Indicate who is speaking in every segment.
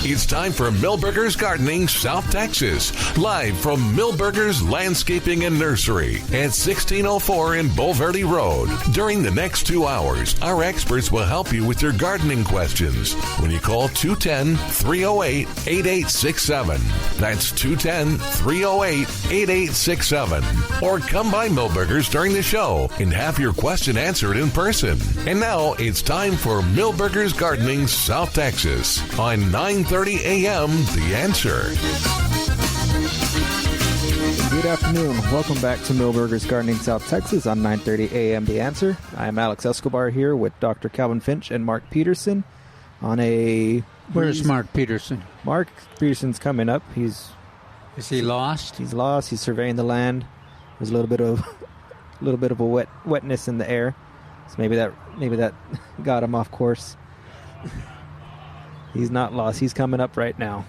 Speaker 1: It's time for Milberger's Gardening South Texas, live from Milberger's Landscaping and Nursery at 1604 in Bulverde Road. During the next 2 hours, our experts will help you with your gardening questions when you call 210-308-8867. That's 210-308-8867. Or come by Milberger's during the show and have your question answered in person. And now it's time for Milberger's Gardening South Texas on 9:30 a.m. The Answer.
Speaker 2: Good afternoon. Welcome back to Milberger's Gardening South Texas on 9:30 a.m. The Answer. I am Alex Escobar here with Dr. Calvin Finch and Mark Peterson on a...
Speaker 3: Where's Mark Peterson?
Speaker 2: Mark Peterson's coming up.
Speaker 3: Is he lost?
Speaker 2: He's lost. He's surveying the land. There's a little bit of a wetness in the air. So maybe that got him off course. He's not lost. He's coming up right now.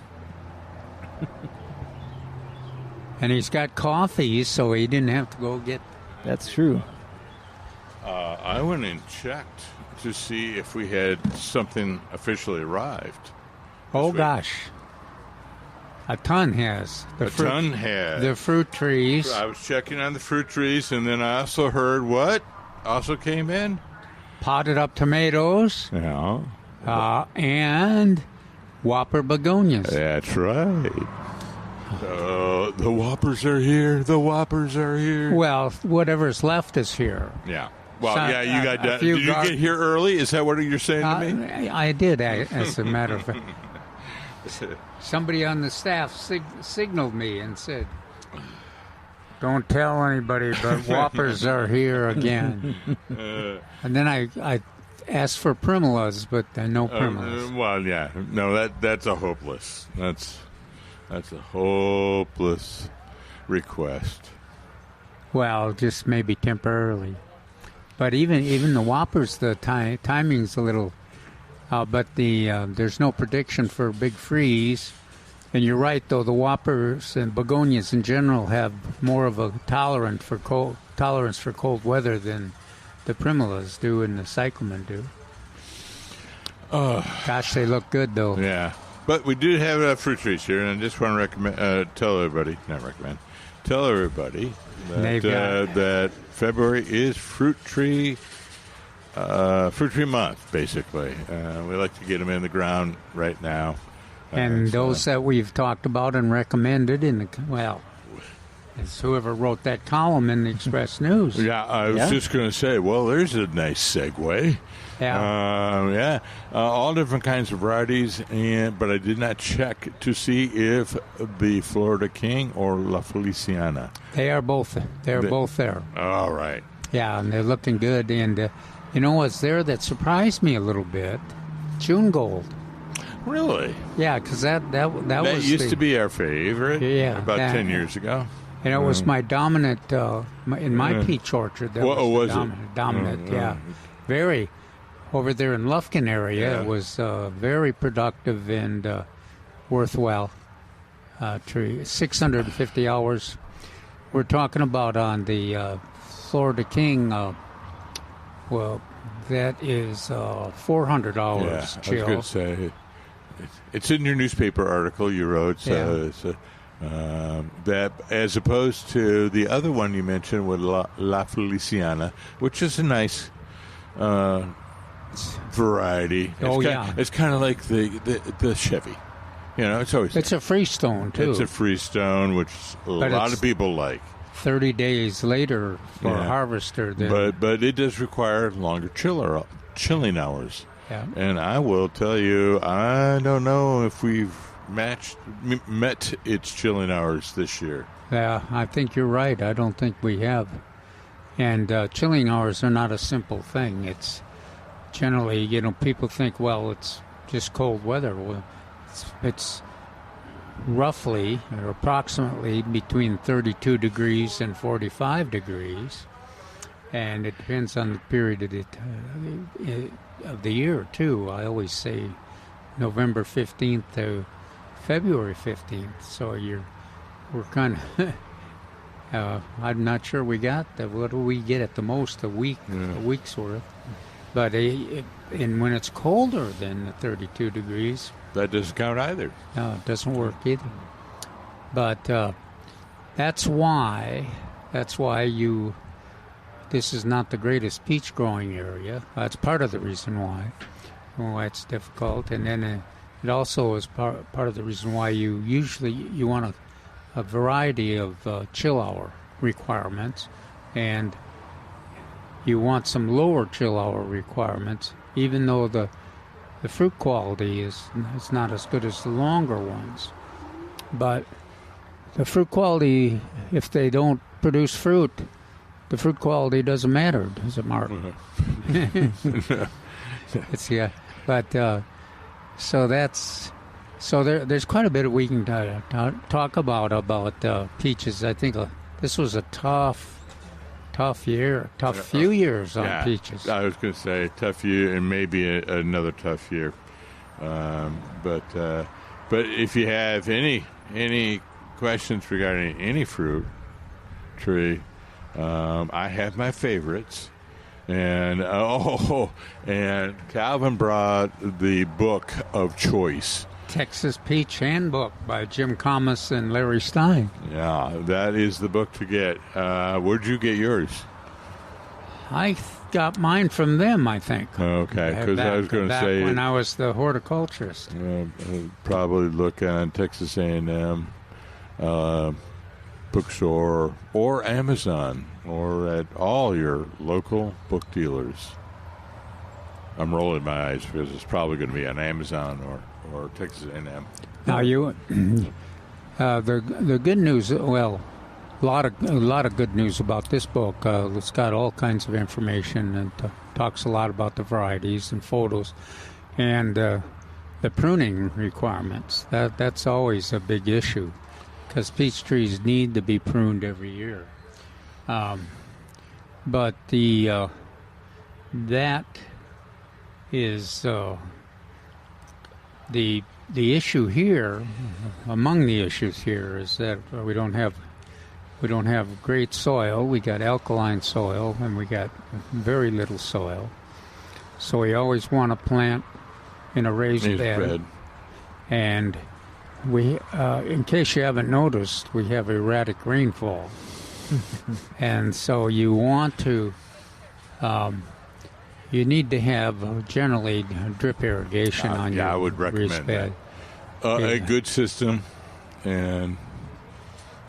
Speaker 3: And he's got coffee, so he didn't have to go get...
Speaker 2: That's true.
Speaker 4: I went and checked to see if we had something officially arrived.
Speaker 3: Oh, gosh. A ton has.
Speaker 4: A ton has.
Speaker 3: The fruit trees.
Speaker 4: I was checking on the fruit trees, and then I also heard what also came in?
Speaker 3: Potted up tomatoes.
Speaker 4: Yeah.
Speaker 3: And Whopper begonias.
Speaker 4: That's right. The Whoppers are here. The Whoppers are here.
Speaker 3: Well, whatever's left is here.
Speaker 4: Yeah. Well, yeah, you got done. Did you get here early? Is that what you're saying to me?
Speaker 3: I did, as a matter of fact. Somebody on the staff signaled me and said, "Don't tell anybody, but Whoppers are here again." And then I asked for primulas, but no primulas.
Speaker 4: Well, yeah, no, that's a hopeless. That's a hopeless request.
Speaker 3: Well, just maybe temporarily. But even the Whoppers, the timing's a little. But there's no prediction for a big freeze. And you're right, though, the Whoppers and begonias in general have more of a tolerance for cold weather than the primulas do and the cyclamen do. Gosh, they look good, though.
Speaker 4: Yeah. But we do have fruit trees here, and I just want to tell everybody that February is Fruit Tree Month, basically. We like to get them in the ground right now.
Speaker 3: And those that we've talked about and recommended it's whoever wrote that column in the Express News.
Speaker 4: Yeah, I was just going to say, well, there's a nice segue.
Speaker 3: Yeah.
Speaker 4: All different kinds of varieties, but I did not check to see if the Florida King or La Feliciana.
Speaker 3: They are both. They're both there.
Speaker 4: All right.
Speaker 3: Yeah, and they're looking good. And you know what's there that surprised me a little bit? June Gold.
Speaker 4: Really?
Speaker 3: Yeah, because that
Speaker 4: used to be our favorite.
Speaker 3: Yeah,
Speaker 4: about 10 years ago.
Speaker 3: And it was my dominant in my peach orchard. That was dominant. Yeah, very over there in Lufkin area. It was very productive and worthwhile tree. 650 hours. We're talking about on the Florida King. Well, that is 400 hours.
Speaker 4: Yeah, I was going to say it's in your newspaper article you wrote. So that as opposed to the other one you mentioned with La Feliciana, which is a nice variety. It's kind of like the Chevy. You know, it's a
Speaker 3: freestone too.
Speaker 4: It's a freestone, which a lot of people like.
Speaker 3: 30 days later for a harvester.
Speaker 4: But it does require longer chilling hours.
Speaker 3: Yeah.
Speaker 4: And I will tell you, I don't know if we've met its chilling hours this year.
Speaker 3: Yeah, I think you're right. I don't think we have. And chilling hours are not a simple thing. It's generally, people think, well, it's just cold weather. Well, it's roughly or approximately between 32 degrees and 45 degrees. And it depends on the period of the year, too. I always say November 15th to February 15th. So we're kind of, I'm not sure we got that. What do we get at the most? A week's worth. But and when it's colder than the 32 degrees,
Speaker 4: that doesn't count either.
Speaker 3: no, it doesn't work either. But that's why this is not the greatest peach growing area. That's part of the reason why it's difficult. And then it also is part of the reason why you want a variety of chill hour requirements, and you want some lower chill hour requirements, even though the fruit quality is not as good as the longer ones. But the fruit quality, if they don't produce fruit, the fruit quality doesn't matter, does it, Mark? It's but there's quite a bit we can talk about peaches. I think this was a tough few years on peaches.
Speaker 4: I was going to say tough year, and maybe another tough year. But if you have any questions regarding any fruit tree, I have my favorites. And Calvin brought the book of choice,
Speaker 3: Texas Peach Handbook by Jim Comas and Larry Stein.
Speaker 4: Yeah, that is the book to get. Where'd you get yours?
Speaker 3: I got mine from them, I think.
Speaker 4: Okay, because I was going to say
Speaker 3: when I was the horticulturist.
Speaker 4: Probably look on Texas A&M bookstore or Amazon or at all your local book dealers. I'm rolling my eyes because it's probably going to be on Amazon or Texas A&M.
Speaker 3: Now the good news. Well, a lot of good news about this book. It's got all kinds of information and talks a lot about the varieties and photos, and the pruning requirements. That's always a big issue, because peach trees need to be pruned every year. But that is the issue here. Among the issues here is that we don't have great soil. We got alkaline soil, and we got very little soil. So we always want to plant in a raised bed. And we, in case you haven't noticed, we have erratic rainfall. And so you want to, you need to have generally drip irrigation on your
Speaker 4: I would recommend
Speaker 3: raised bed.
Speaker 4: A good system, and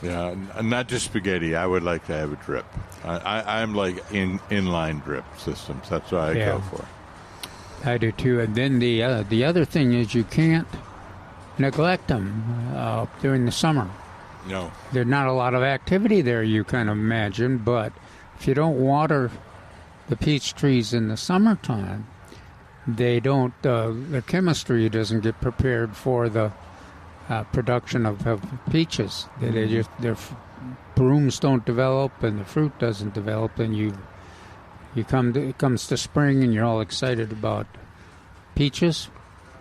Speaker 4: not just spaghetti. I would like to have a drip. I'm like inline drip systems. That's what I go for.
Speaker 3: I do too. And then the other thing is you can't neglect them during the summer.
Speaker 4: No.
Speaker 3: There's not a lot of activity there, you can imagine, but if you don't water the peach trees in the summertime, they don't, the chemistry doesn't get prepared for the production of peaches. Their brooms don't develop and the fruit doesn't develop, and it comes to spring and you're all excited about peaches.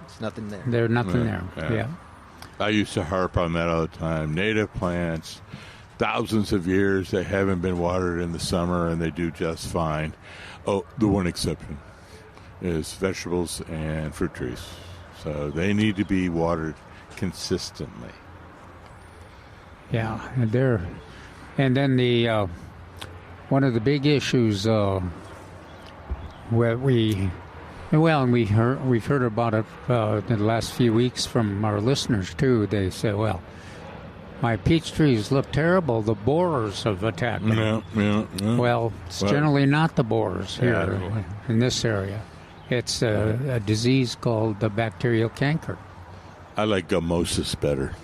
Speaker 2: There's nothing there.
Speaker 3: There's nothing there. Yeah.
Speaker 4: I used to harp on that all the time. Native plants, thousands of years, they haven't been watered in the summer, and they do just fine. Oh, the one exception is vegetables and fruit trees. So they need to be watered consistently.
Speaker 3: Yeah, and then the one of the big issues where we've heard about it in the last few weeks from our listeners too. They say, "Well, my peach trees look terrible. The borers have attacked them."
Speaker 4: Yeah.
Speaker 3: Well, it's generally not the borers here in this area. It's a disease called the bacterial canker.
Speaker 4: I like gummosis better.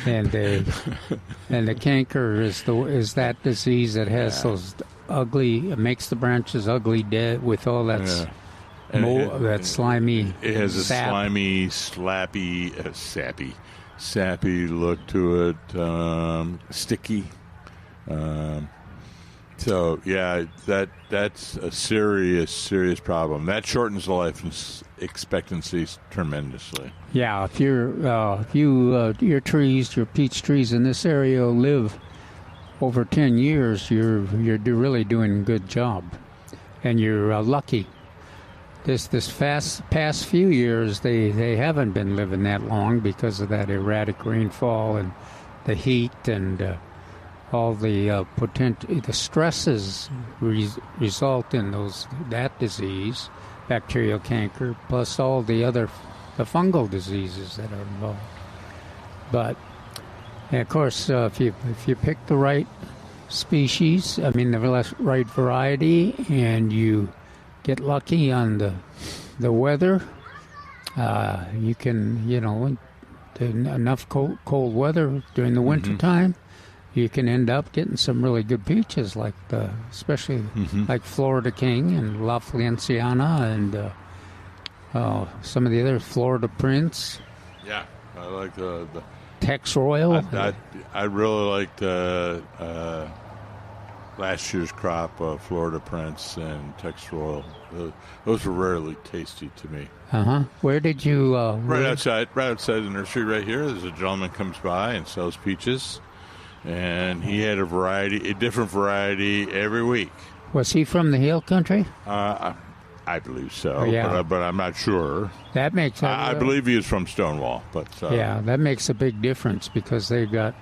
Speaker 3: And the canker is that disease that has those ugly, it makes the branches ugly, dead with all that that slimy.
Speaker 4: It has a
Speaker 3: sap.
Speaker 4: slimy, sappy look to it, sticky. So yeah, that's a serious problem. That shortens the life expectancies tremendously.
Speaker 3: Yeah, if your trees, your peach trees in this area live over 10 years, you're really doing a good job. and you're lucky. This past few years, they haven't been living that long because of that erratic rainfall and the heat and all the the stresses result in that disease, bacterial canker, plus all the fungal diseases that are involved. But of course, if you pick the right species, the right variety, and you get lucky on the weather, you can, enough cold weather during the winter time, you can end up getting some really good peaches, like especially like Florida King and La Feliciana and some of the other Florida Prince.
Speaker 4: Yeah, I like the
Speaker 3: Tex Royal.
Speaker 4: I really liked last year's crop of Florida Prince and Tex Royal. Those were rarely tasty to me.
Speaker 3: Where did you?
Speaker 4: Right outside the nursery, right here. There's a gentleman comes by and sells peaches, and he had a different variety every week.
Speaker 3: Was he from the Hill Country?
Speaker 4: I believe so,
Speaker 3: Oh, yeah.
Speaker 4: but I'm not sure.
Speaker 3: That makes.
Speaker 4: I believe he is from Stonewall, but
Speaker 3: yeah, that makes a big difference because they've got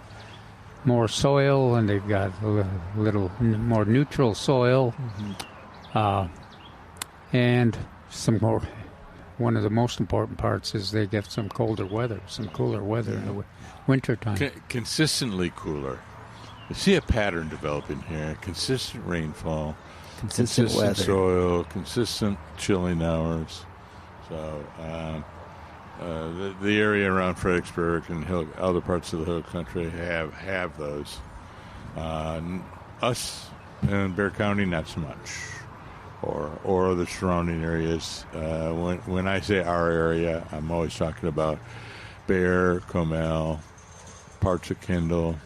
Speaker 3: more soil and they've got a little more neutral soil, and some more. One of the most important parts is they get some cooler weather in the wintertime.
Speaker 4: Consistently cooler. You see a pattern developing here. Consistent rainfall, consistent
Speaker 2: weather,
Speaker 4: soil, consistent chilling hours. So the area around Fredericksburg and other parts of the Hill Country have those. Us in Bexar County, not so much. Or the surrounding areas. When I say our area, I'm always talking about Bear, Comel, parts of Kendall,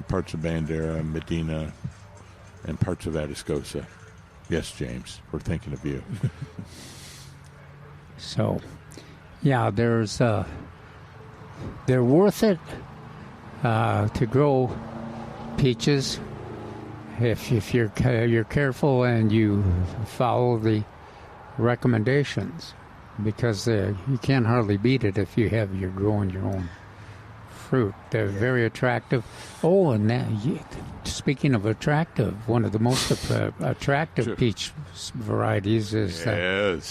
Speaker 4: parts of Bandera, Medina, and parts of Atascosa. Yes, James, we're thinking of you.
Speaker 3: So, yeah, they're worth it to grow peaches. If you're careful and you follow the recommendations, because you can't hardly beat it if you're growing your own fruit. They're very attractive. Oh, and speaking of attractive, one of the most attractive peach varieties is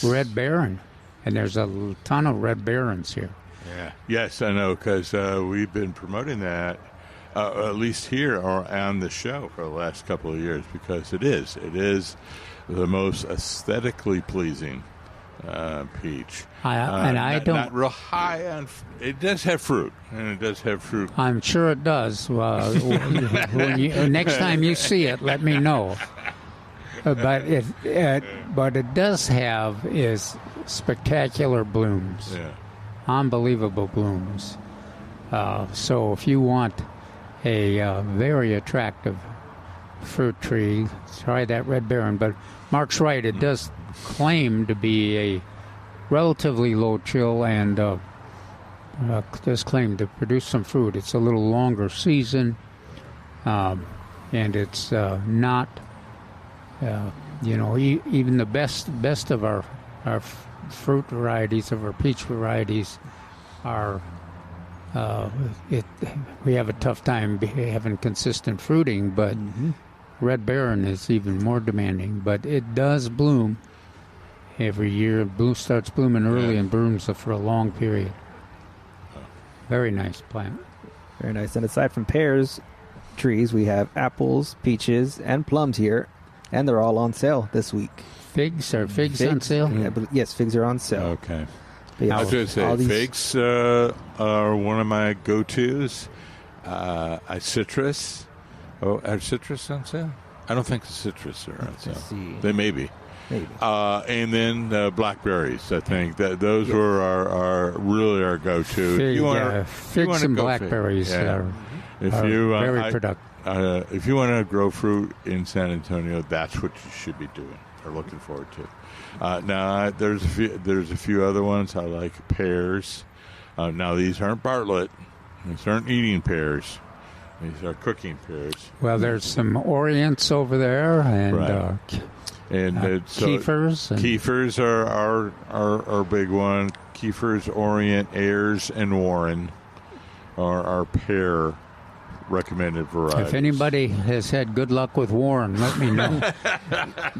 Speaker 3: Red Baron, and there's a ton of Red Barons here.
Speaker 4: Yeah. Yes, I know, because we've been promoting that. At least here or on the show for the last couple of years, because it is the most aesthetically pleasing peach.
Speaker 3: Not
Speaker 4: real high on. It does have fruit, and it does have fruit.
Speaker 3: I'm sure it does. Next time you see it, let me know. But it does have is spectacular blooms.
Speaker 4: Yeah.
Speaker 3: Unbelievable blooms. So if you want a very attractive fruit tree, try that Red Baron. But Mark's right, it does claim to be a relatively low chill and does claim to produce some fruit. It's a little longer season, and it's not, even the best of our fruit varieties, of our peach varieties, are we have a tough time having consistent fruiting, but Red Baron is even more demanding. But it does bloom every year. Starts blooming early and blooms for a long period. Very nice plant.
Speaker 2: Very nice. And aside from pears trees, we have apples, peaches, and plums here, and they're all on sale this week.
Speaker 3: Figs on sale?
Speaker 2: Yeah, yes, figs are on sale.
Speaker 4: Okay.
Speaker 2: Yeah,
Speaker 4: I was going to say, figs are one of my go-tos. Citrus. Oh, are citrus on sale? I don't think the citrus are on sale. They may be.
Speaker 2: Maybe.
Speaker 4: And then blackberries. I think that those were our go-to.
Speaker 3: Figs and blackberries are very productive.
Speaker 4: If you want to grow fruit in San Antonio, that's what you should be doing or looking forward to. Now, there's a few other ones. I like pears. Now, these aren't Bartlett. These aren't eating pears. These are cooking pears.
Speaker 3: Well, there's some Orients over there, and
Speaker 4: right. And
Speaker 3: Kiefers.
Speaker 4: Kiefers are our big one. Kiefers, Orient, Ayers, and Warren are our pear recommended varieties.
Speaker 3: If anybody has had good luck with Warren, let me know.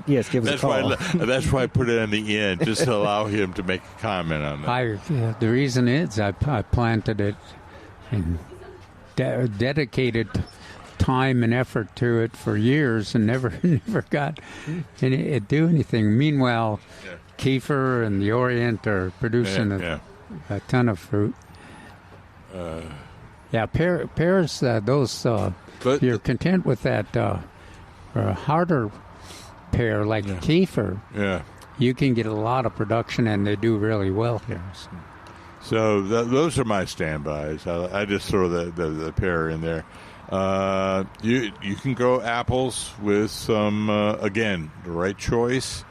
Speaker 2: Yes, give us a call.
Speaker 4: That's why I put it on the end, just to allow him to make a comment on that.
Speaker 3: The reason is I planted it and dedicated time and effort to it for years and never got it do anything. Meanwhile, Kiefer and the Orient are producing a ton of fruit. Pears, those, if you're content with that harder pear like Kiefer, you can get a lot of production, and they do really well here.
Speaker 4: So those are my standbys. I just throw the pear in there. You can grow apples with some, again, the right choice,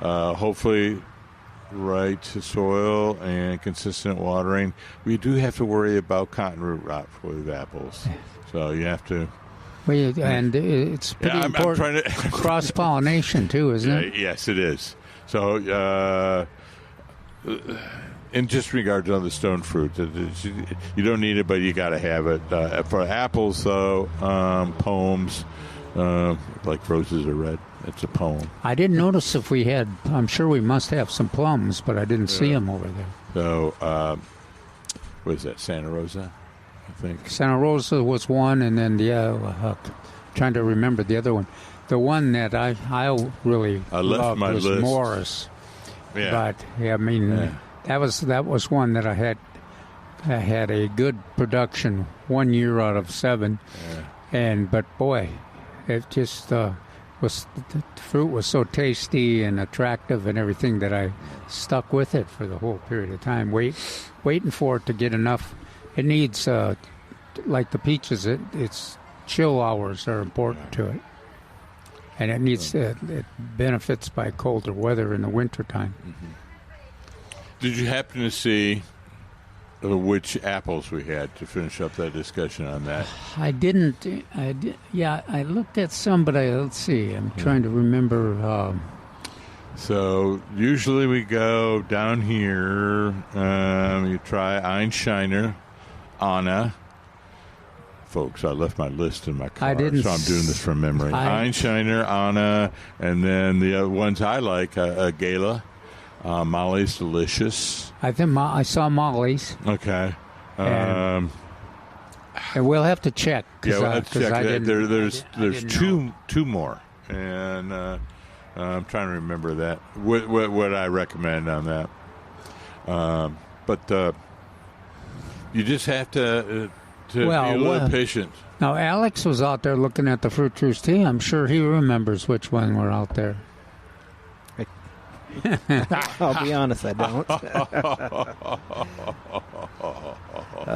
Speaker 4: hopefully right soil and consistent watering. We do have to worry about cotton root rot with apples, so you have to.
Speaker 3: And it's pretty important. Cross-pollination too, isn't it?
Speaker 4: Yes, it is. So, in just regards to the stone fruit, you don't need it, but you got to have it. For apples, though, pomes, like roses are red. It's a poem.
Speaker 3: I didn't notice if we had. I'm sure we must have some plums, but I didn't see them over there.
Speaker 4: So, what is that? Santa Rosa, I think.
Speaker 3: Santa Rosa was one, and then trying to remember the other one. The one that I really loved was list. Morris.
Speaker 4: Yeah.
Speaker 3: But that was one that I had a good production 1 year out of 7, but boy, it just the fruit was so tasty and attractive and everything that I stuck with it for the whole period of time, waiting for it to get enough. It needs like the peaches, its chill hours are important to it, and it needs it benefits by colder weather in the wintertime.
Speaker 4: Mm-hmm. Did you happen to see which apples we had to finish up that discussion on that?
Speaker 3: I didn't. I looked at some, but let's see. I'm trying to remember.
Speaker 4: So usually we go down here. You try Einsteiner, Anna. Folks, I left my list in my car, so I'm doing this from memory. Einsteiner, Anna, and then the other ones I like, Gala. Molly's delicious.
Speaker 3: I think I saw Molly's.
Speaker 4: Okay.
Speaker 3: And we'll have to check.
Speaker 4: We'll have to check. There's two more, and I'm trying to remember that. What I recommend on that. But you just have to be a little patient.
Speaker 3: Now, Alex was out there looking at the fruit trees too. I'm sure he remembers which one were out there.
Speaker 2: I'll be honest, I don't.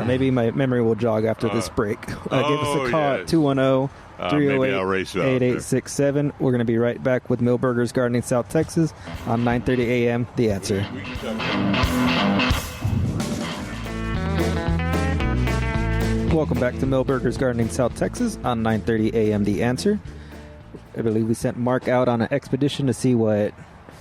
Speaker 2: Maybe my memory will jog after this break. Give us a call at 210-308-8867. We're going to be right back with Millburgers Gardening South Texas on 9:30 a.m. The Answer. Welcome back to Millburgers Gardening South Texas on 9:30 a.m. The Answer. I believe we sent Mark out on an expedition to see what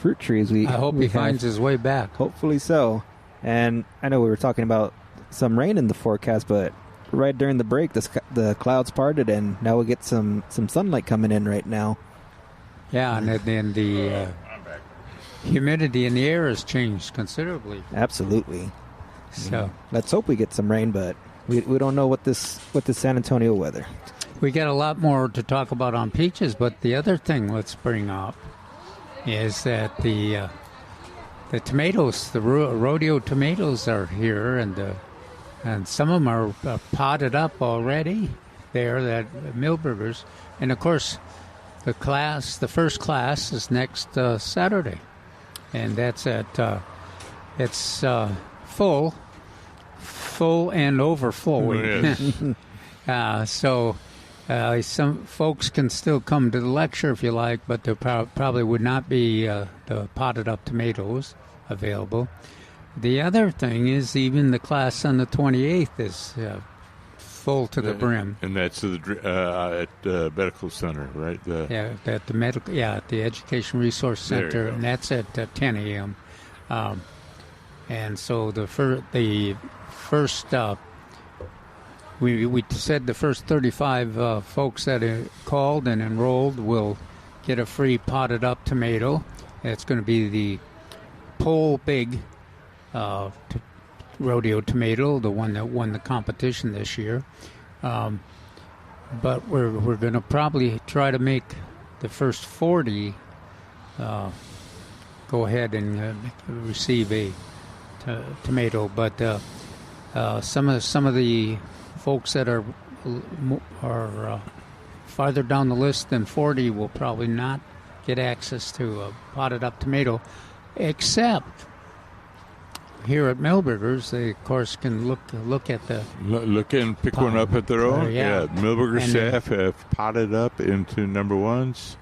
Speaker 2: fruit trees I
Speaker 3: hope he finds his way back.
Speaker 2: Hopefully so. And I know we were talking about some rain in the forecast, but right during the break, the clouds parted, and now we get some sunlight coming in right now.
Speaker 3: Yeah, and then the humidity in the air has changed considerably.
Speaker 2: Absolutely.
Speaker 3: So
Speaker 2: let's hope we get some rain, but we don't know what this San Antonio weather.
Speaker 3: We got a lot more to talk about on peaches, but the other thing let's bring up is that the tomatoes, the rodeo tomatoes, are here, and some of them are potted up already. There, that Millburgers, and of course, the first class is next Saturday, and that's at it's full and overflowing.
Speaker 4: Yes.
Speaker 3: So. Some folks can still come to the lecture if you like, but there probably would not be the potted up tomatoes available. The other thing is even the class on the 28th is full to the brim.
Speaker 4: And that's at the medical center, right?
Speaker 3: At the Education Resource Center, and that's at 10 a.m. And so the first, we said the first 35 folks that called and enrolled will get a free potted up tomato. It's going to be the Pole Big rodeo tomato, the one that won the competition this year. But we're going to probably try to make the first 40 go ahead and receive a tomato. But some of the folks that are farther down the list than 40 will probably not get access to a potted up tomato, except here at Milberger's, they of course can look at the
Speaker 4: look and pick one up at their own. Milberger staff have potted up into number ones,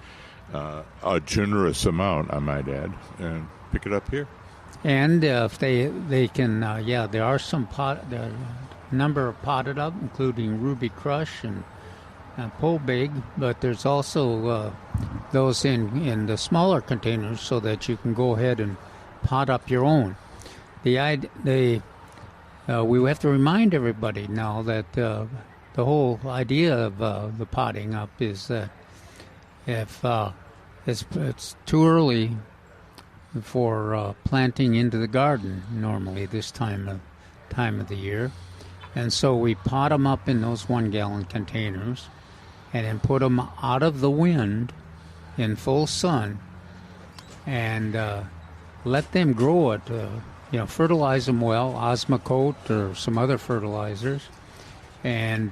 Speaker 4: a generous amount, I might add, and pick it up here.
Speaker 3: And if they can, there are some number of potted up, including Ruby Crush and Pole Big, but there's also those in the smaller containers, so that you can go ahead and pot up your own. We have to remind everybody now that the whole idea of the potting up is that if it's too early for planting into the garden normally this time of the year, and so we pot them up in those 1-gallon containers and then put them out of the wind in full sun and let them grow it. Fertilize them well, Osmocote or some other fertilizers, and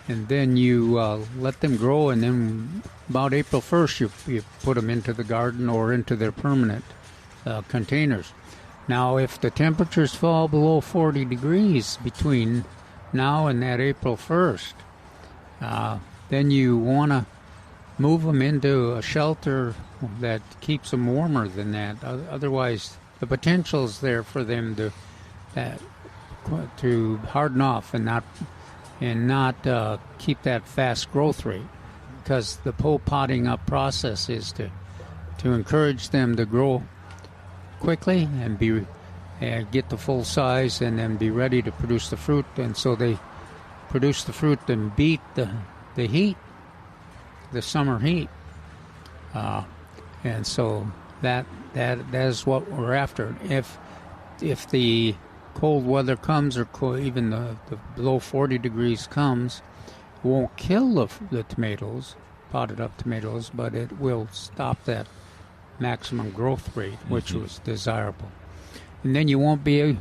Speaker 3: then you let them grow, and then about April 1st you put them into the garden or into their permanent containers. Now, if the temperatures fall below 40 degrees between now and that April 1st, then you want to move them into a shelter that keeps them warmer than that. Otherwise, the potential is there for them to harden off and not keep that fast growth rate, because the whole potting up process is to encourage them to grow quickly and get the full size and then be ready to produce the fruit. And so they produce the fruit and beat the heat, the summer heat, and so that is what we're after. If the cold weather comes, or even the below 40 degrees comes, it won't kill the tomatoes, potted up tomatoes, but it will stop that maximum growth rate, which was desirable. And then you won't be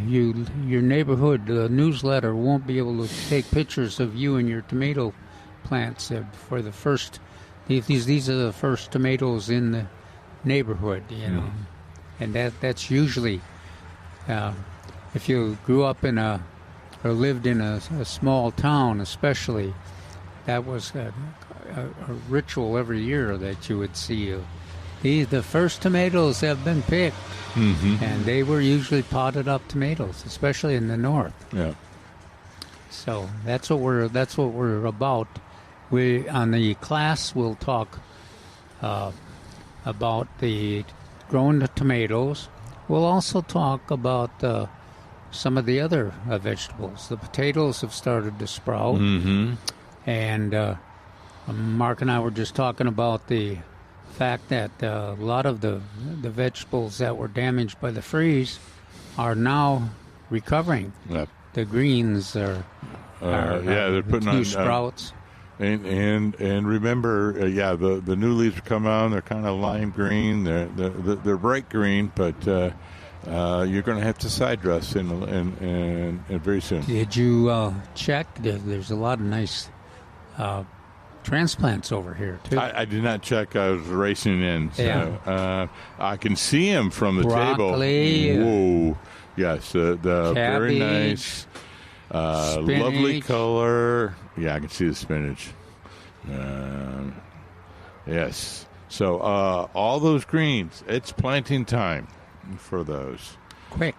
Speaker 3: your neighborhood newsletter won't be able to take pictures of you and your tomato plants for the first. These are the first tomatoes in the neighborhood, and that's usually if you grew up or lived in a small town, especially, that was a ritual every year that you would see. The first tomatoes have been picked, and they were usually potted up tomatoes, especially in the north.
Speaker 4: Yeah.
Speaker 3: So that's what we're about. We on the class we'll talk about the growing the tomatoes. We'll also talk about some of the other vegetables. The potatoes have started to sprout, and Mark and I were just talking about the fact that a lot of the vegetables that were damaged by the freeze are now recovering.
Speaker 4: Yep.
Speaker 3: The greens are
Speaker 4: they're putting
Speaker 3: new
Speaker 4: on
Speaker 3: sprouts.
Speaker 4: And remember, the new leaves come on. They're kind of lime green. They're bright green, but you're going to have to side dress and very soon.
Speaker 3: Did you check? There's a lot of nice transplants over here too.
Speaker 4: I did not check. I was racing in. So,
Speaker 3: yeah.
Speaker 4: I can see them from the
Speaker 3: Broccoli,
Speaker 4: table. Whoa! Yes, the very nice, lovely color. Yeah, I can see the spinach. Yes. So all those greens, it's planting time for those.
Speaker 3: Quick.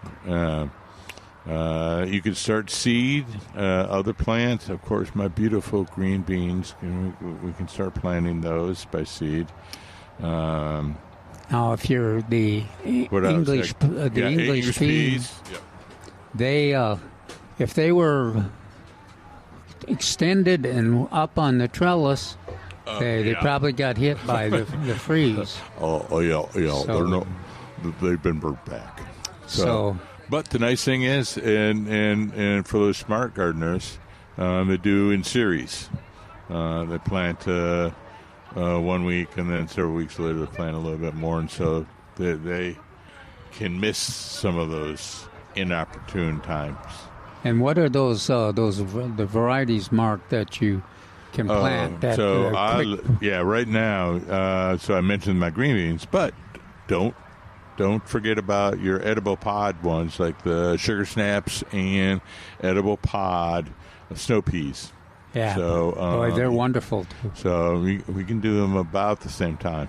Speaker 4: You can start seed other plants. Of course, my beautiful green beans. We can start planting those by seed.
Speaker 3: Now, if you're the
Speaker 4: What else?
Speaker 3: English peas,
Speaker 4: Yep.
Speaker 3: they if they were extended and up on the trellis, they probably got hit by the freeze.
Speaker 4: Yeah.
Speaker 3: So-
Speaker 4: They've been burnt back.
Speaker 3: So
Speaker 4: But the nice thing is, and for those smart gardeners, they do in series. They plant 1 week, and then several weeks later they plant a little bit more, and so they can miss some of those inopportune times.
Speaker 3: and what are the varieties, Mark, that you can plant? That
Speaker 4: Right now. So I mentioned my green beans, but don't forget about your edible pod ones like the sugar snaps and edible pod snow peas.
Speaker 3: Yeah,
Speaker 4: So
Speaker 3: boy, they're wonderful too.
Speaker 4: So we can do them about the same time.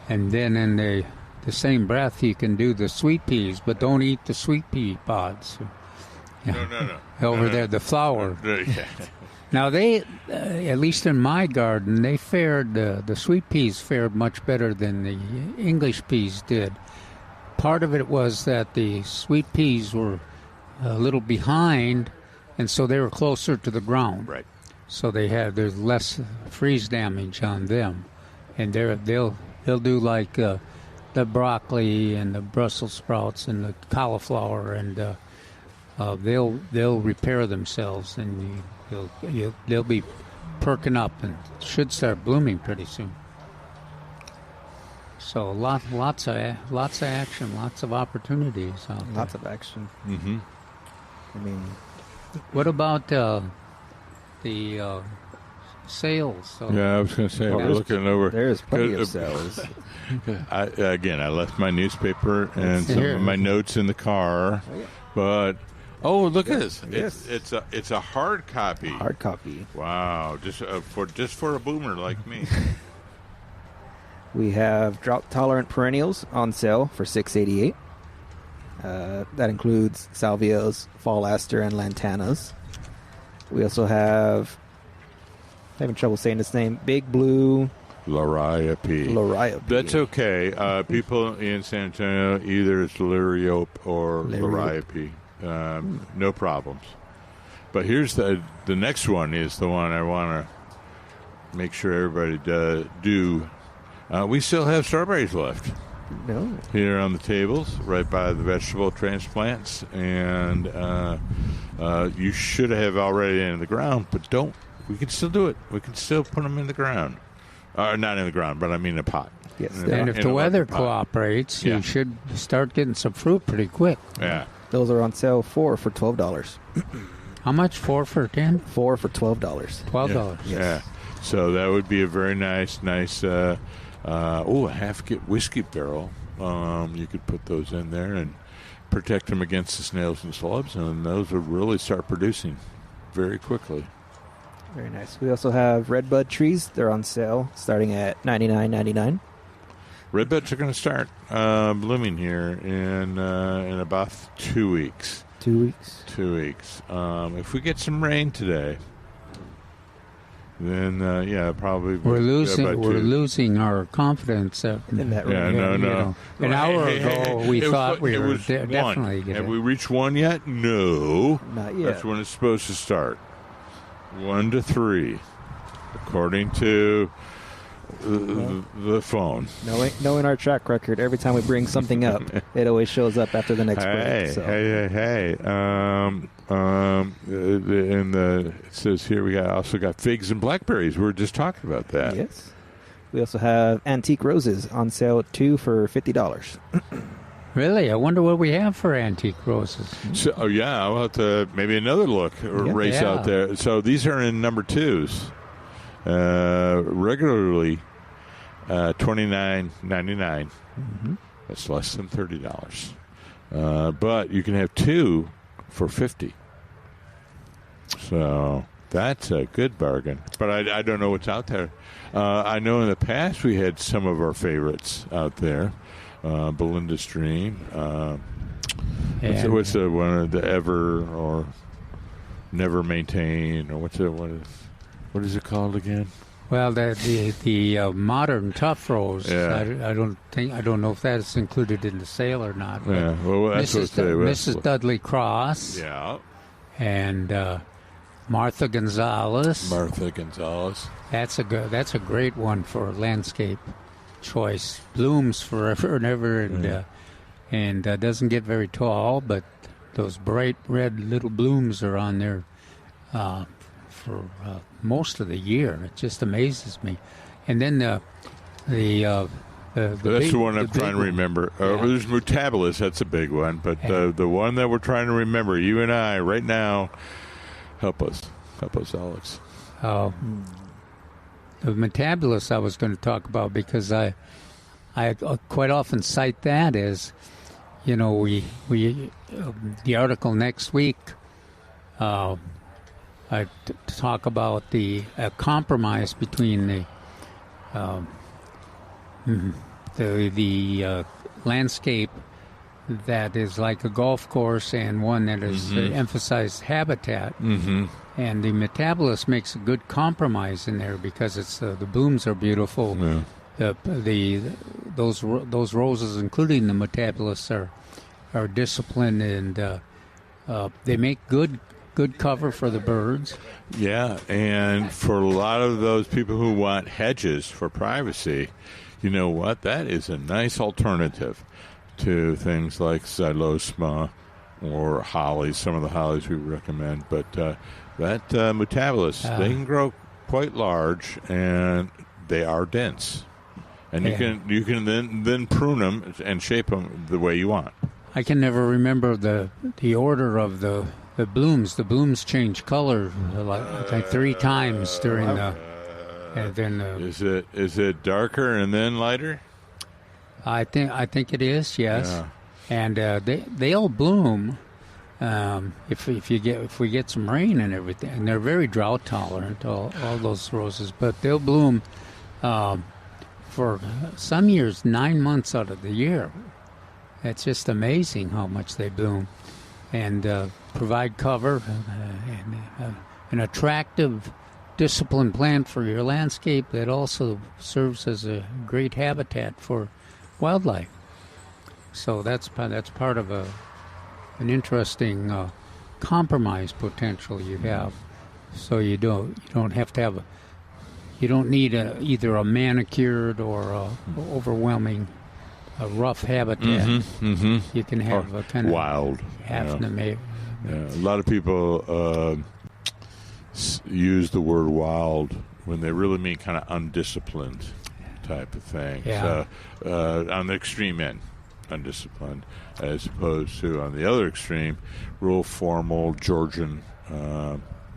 Speaker 3: And then in the same breath, you can do the sweet peas, but don't eat the sweet pea pods. Yeah.
Speaker 4: No.
Speaker 3: Over there, the flower.
Speaker 4: Yeah.
Speaker 3: Now they, at least in my garden, they fared the sweet peas fared much better than the English peas did. Part of it was that the sweet peas were a little behind, and so they were closer to the ground.
Speaker 4: Right.
Speaker 3: So there's less freeze damage on them, and they'll do like the broccoli and the Brussels sprouts and the cauliflower, and they'll repair themselves, and they'll be perking up and should start blooming pretty soon. So lots of action, lots of opportunities out there.
Speaker 2: Lots of action.
Speaker 4: Mm-hmm.
Speaker 2: I mean,
Speaker 3: What about the sales? So
Speaker 4: Yeah, I was going to say, we're
Speaker 2: there's-
Speaker 4: looking over.
Speaker 2: there's plenty of
Speaker 4: Uh,
Speaker 2: sales.
Speaker 4: I left my newspaper and some
Speaker 3: Here.
Speaker 4: of my notes in the car, but look at this!
Speaker 2: Yes.
Speaker 4: It's a hard copy.
Speaker 2: Hard copy.
Speaker 4: Wow, just for a boomer like me.
Speaker 2: We have drought-tolerant perennials on sale for $6.88. That includes salvias, fall aster, and lantanas. We also have, I'm having trouble saying this name, Big Blue
Speaker 4: Liriope.
Speaker 2: Liriope.
Speaker 4: That's okay. People in San Antonio, either it's Liriope or
Speaker 2: Liriope.
Speaker 4: Liriope. No problems. But here's the next one is the one I want to make sure everybody do. We still have strawberries left
Speaker 2: No.
Speaker 4: here on the tables, right by the vegetable transplants, and you should have already in the ground, but don't. We can still do it. We can still put them in the ground, not in the ground, but I mean a pot.
Speaker 2: Yes.
Speaker 3: and if
Speaker 4: in
Speaker 3: the
Speaker 4: a
Speaker 3: weather
Speaker 4: bucket pot.
Speaker 3: cooperates,
Speaker 4: Yeah.
Speaker 3: you should start getting some fruit pretty quick.
Speaker 4: Yeah.
Speaker 2: Those are on sale for $12.
Speaker 3: How much? 4 for 10?
Speaker 2: 4 for $12.
Speaker 3: $12.
Speaker 4: Yeah. So that would be a very nice, a half-kit whiskey barrel. You could put those in there and protect them against the snails and slugs, and those would really start producing very quickly.
Speaker 2: Very nice. We also have redbud trees. They're on sale starting at $99.99.
Speaker 4: Redbuds are going to start blooming here in about 2 weeks.
Speaker 2: 2 weeks.
Speaker 4: 2 weeks. If we get some rain today, then probably
Speaker 3: We're losing
Speaker 4: about
Speaker 3: we're
Speaker 4: 2.
Speaker 3: losing our confidence.
Speaker 2: In that
Speaker 4: Yeah,
Speaker 2: range.
Speaker 4: no.
Speaker 3: You know, an hour ago, we
Speaker 4: It was
Speaker 3: thought
Speaker 4: one-
Speaker 3: we
Speaker 4: it
Speaker 3: were
Speaker 4: was one.
Speaker 3: definitely going
Speaker 4: Have
Speaker 3: to.
Speaker 4: we reached 1 yet? No.
Speaker 2: Not yet.
Speaker 4: That's when it's supposed to start. 1 to 3, according to the phone.
Speaker 2: Knowing our track record, every time we bring something up, it always shows up after the next break. So.
Speaker 4: Hey. It says here we also got figs and blackberries. We were just talking about that.
Speaker 2: Yes. We also have antique roses on sale, 2 for $50.
Speaker 3: Really? I wonder what we have for antique roses.
Speaker 4: So, I'll have to maybe another look race
Speaker 3: Yeah.
Speaker 4: out there. So these are in number 2s. Regularly $29.99. That's less than $30. But you can have 2 for $50. So that's a good bargain. But I don't know what's out there. I know in the past we had some of our favorites out there. Belinda's Dream. What's the one of the ever or never maintain, or what is it called again?
Speaker 3: Well, the modern tough rose.
Speaker 4: Yeah.
Speaker 3: I don't know if that is included in the sale or not.
Speaker 4: Yeah, well, that's
Speaker 3: Mrs. Dudley Cross.
Speaker 4: Yeah.
Speaker 3: And Martha Gonzalez. That's a great one for a landscape choice. Blooms forever and ever, and doesn't get very tall, but those bright red little blooms are on there for most of the year. It just amazes me. And then that's
Speaker 4: the one I'm trying to remember. There's Mutabilis, that's a big one, but the one that we're trying to remember, you and I, right now, help us, Alex.
Speaker 3: The Mutabilis I was going to talk about, because I quite often cite that as, we the article next week. I talk about the compromise between the landscape that is like a golf course and one that is emphasized habitat.
Speaker 4: Mm-hmm.
Speaker 3: And the Metabolist makes a good compromise in there, because it's the blooms are beautiful.
Speaker 4: Yeah.
Speaker 3: Those roses, including the Metabolist, are disciplined, and they make good cover for the birds.
Speaker 4: Yeah, and for a lot of those people who want hedges for privacy, you know what? That is a nice alternative to things like xylosma or hollies, some of the hollies we recommend. But that Mutabilis, they can grow quite large, and they are dense. And you can then prune them and shape them the way you want.
Speaker 3: I can never remember the order of the blooms. The blooms change color like 3 times during the. And then
Speaker 4: is it darker and then lighter?
Speaker 3: I think it is, yes.
Speaker 4: Yeah.
Speaker 3: And they'll bloom if we get some rain and everything. And they're very drought tolerant, all those roses. But they'll bloom for some years 9 months out of the year. It's just amazing how much they bloom, and provide cover and an attractive, disciplined plant for your landscape that also serves as a great habitat for wildlife. So that's part of an interesting compromise potential you have. So you don't have to have you don't need either a manicured or a overwhelming a rough habitat. You can have a kind of
Speaker 4: wild.
Speaker 3: A
Speaker 4: lot of people use the word wild when they really mean kind of undisciplined type of thing.
Speaker 3: Yeah.
Speaker 4: So on the extreme end, undisciplined, as opposed to on the other extreme, real formal Georgian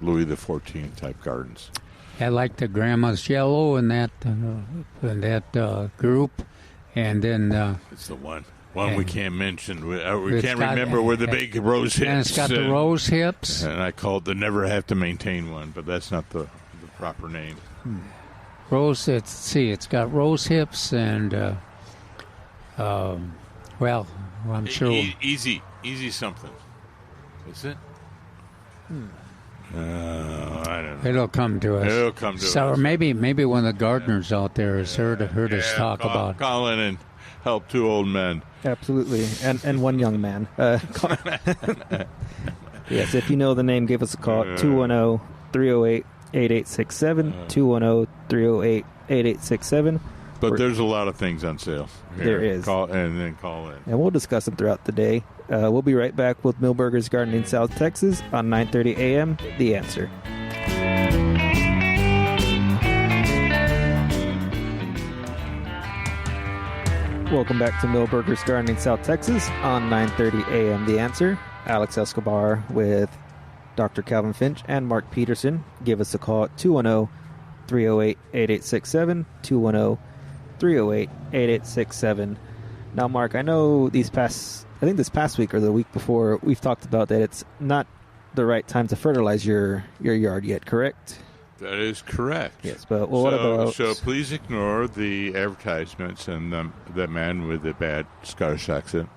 Speaker 4: Louis XIV type gardens.
Speaker 3: I like the Grandma's Yellow in that group. And then
Speaker 4: it's the one we can't mention. We can't remember where the big rose hips.
Speaker 3: And it's got the rose hips.
Speaker 4: And I call it the never have to maintain one, but that's not the proper name.
Speaker 3: Rose. It's got rose hips and well, I'm sure
Speaker 4: easy something. Is it? I don't know.
Speaker 3: It'll come to us. So, or maybe one of the gardeners out there has heard us talk about.
Speaker 4: Call in and help 2 old men.
Speaker 2: Absolutely, and 1 young man. Yes, if you know the name, give us a call at 210-308-8867, 210-308-8867.
Speaker 4: But there's a lot of things on sale.
Speaker 2: There is.
Speaker 4: Call in.
Speaker 2: And we'll discuss them throughout the day. We'll be right back with Milberger's Gardening South Texas on 9:30 a.m. The Answer. Welcome back to Milberger's Gardening South Texas on 9:30 a.m. The Answer. Alex Escobar with Dr. Calvin Finch and Mark Peterson. Give us a call at 210-308-8867, 210-308-8867. Now, Mark, I know this past week or the week before, we've talked about that it's not the right time to fertilize your yard yet, correct?
Speaker 4: That is correct.
Speaker 2: Yes, but what about...
Speaker 4: So please ignore the advertisements and the man with the bad Scottish accent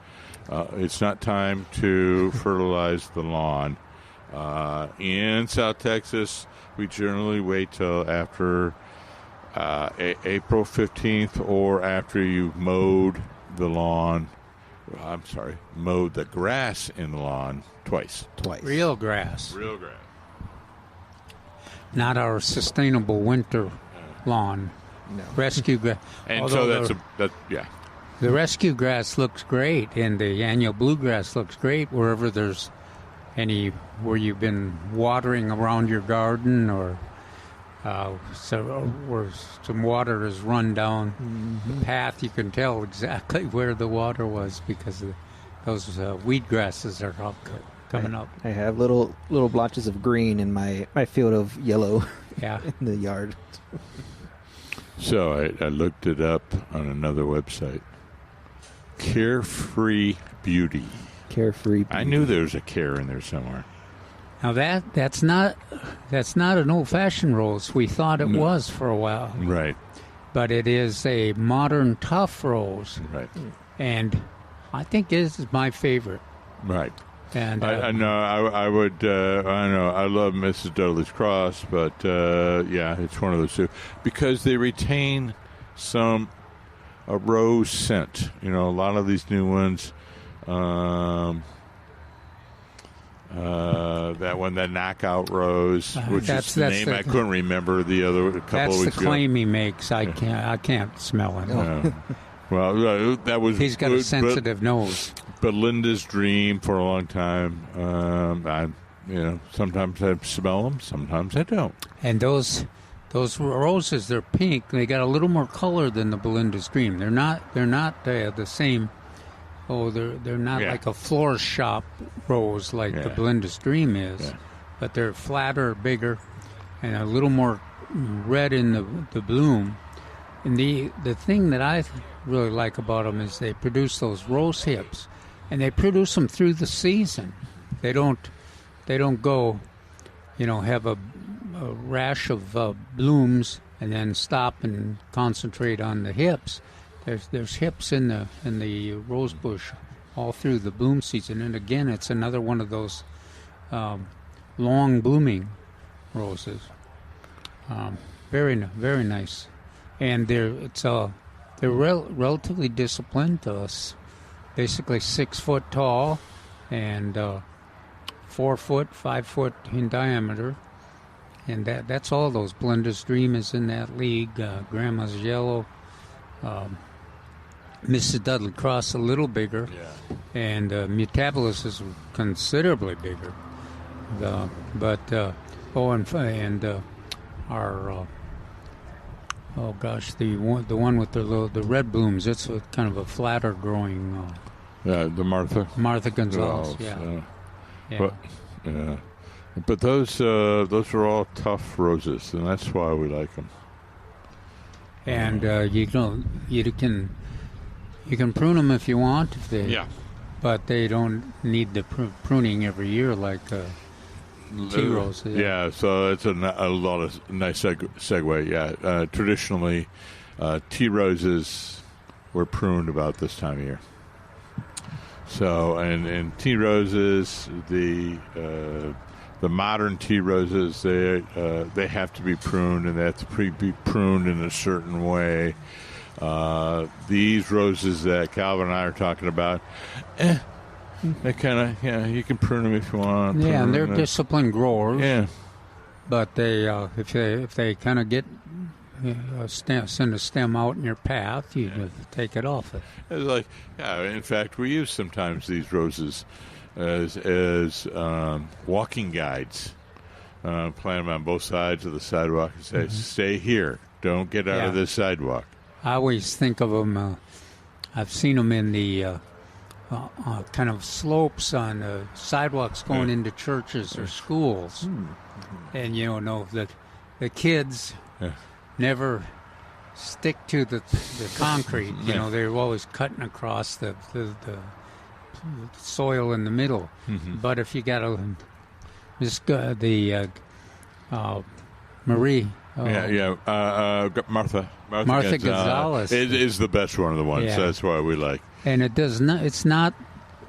Speaker 4: it's not time to fertilize the lawn. In South Texas, we generally wait till after April 15th or after you've mowed the lawn. Mowed the grass in the lawn twice.
Speaker 3: Real grass.
Speaker 4: Real grass.
Speaker 3: Not our sustainable winter lawn.
Speaker 2: No.
Speaker 3: Rescue grass.
Speaker 4: And so yeah.
Speaker 3: The rescue grass looks great, and the annual bluegrass looks great wherever there's where you've been watering around your garden, or where some water has run down the path. You can tell exactly where the water was because those weed grasses are coming up.
Speaker 2: I have little blotches of green in my field of yellow in the yard.
Speaker 4: So I looked it up on another website. Carefree Beauty.
Speaker 2: Carefree Beauty.
Speaker 4: I knew there was a care in there somewhere.
Speaker 3: Now that's not an old-fashioned rose. We thought it was for a while.
Speaker 4: Right.
Speaker 3: But it is a modern tough rose.
Speaker 4: Right.
Speaker 3: And I think this is my favorite.
Speaker 4: Right.
Speaker 3: And
Speaker 4: I know I would. I know I love Mrs. Dudley's Cross, but it's one of those two because they retain a rose scent. A lot of these new ones. That one, the Knockout Rose, which is the name I couldn't remember the other couple of weeks ago.
Speaker 3: That's the claim he makes. I can't smell it.
Speaker 4: Well, that was.
Speaker 3: He's got a sensitive nose.
Speaker 4: Belinda's dream for a long time. Sometimes I smell them, sometimes I don't.
Speaker 3: And those roses, they're pink. They got a little more color than the Belinda's dream. They're not the same. They're not like a florist shop rose like the Belinda's dream is, but they're flatter, bigger, and a little more red in the bloom. And the thing that I really like about them is they produce those rose hips, and they produce them through the season. They don't go, have a rash of blooms and then stop and concentrate on the hips. There's hips in the rose bush all through the bloom season, and again, it's another one of those long blooming roses. Very very nice, and they're relatively disciplined. Basically 6 foot tall, and 4 foot, 5 foot in diameter, and that's all those. Belinda's Dream is in that league. Grandma's Yellow. Mrs. Dudley Cross a little bigger, and Mutabolus is considerably bigger. The one with the red blooms. It's kind of a flatter growing.
Speaker 4: The Martha
Speaker 3: Gonzalez.
Speaker 4: But those are all tough roses, and that's why we like them.
Speaker 3: And you can prune them if you want, but they don't need the pruning every year like tea roses.
Speaker 4: Yeah, so it's a lot of nice segue. Yeah, traditionally, tea roses were pruned about this time of year. So, and tea roses, the modern tea roses, they have to be pruned, and they have to be pruned in a certain way. These roses that Calvin and I are talking about, they kind of, you can prune them if you want.
Speaker 3: Yeah, and they're disciplined growers.
Speaker 4: Yeah,
Speaker 3: but they, if they kind of get send a stem out in your path, you take it off it.
Speaker 4: It's like, in fact, we use sometimes these roses as walking guides. Plant them on both sides of the sidewalk and say, "Stay here, don't get out of this sidewalk."
Speaker 3: I always think of them. I've seen them in the kind of slopes on the sidewalks going into churches or schools, and the kids never stick to the concrete. They're always cutting across the soil in the middle. But if you got Marie.
Speaker 4: Martha
Speaker 3: Gonzalez.
Speaker 4: It is the best one of the ones. That's why we like.
Speaker 3: And it does not. It's not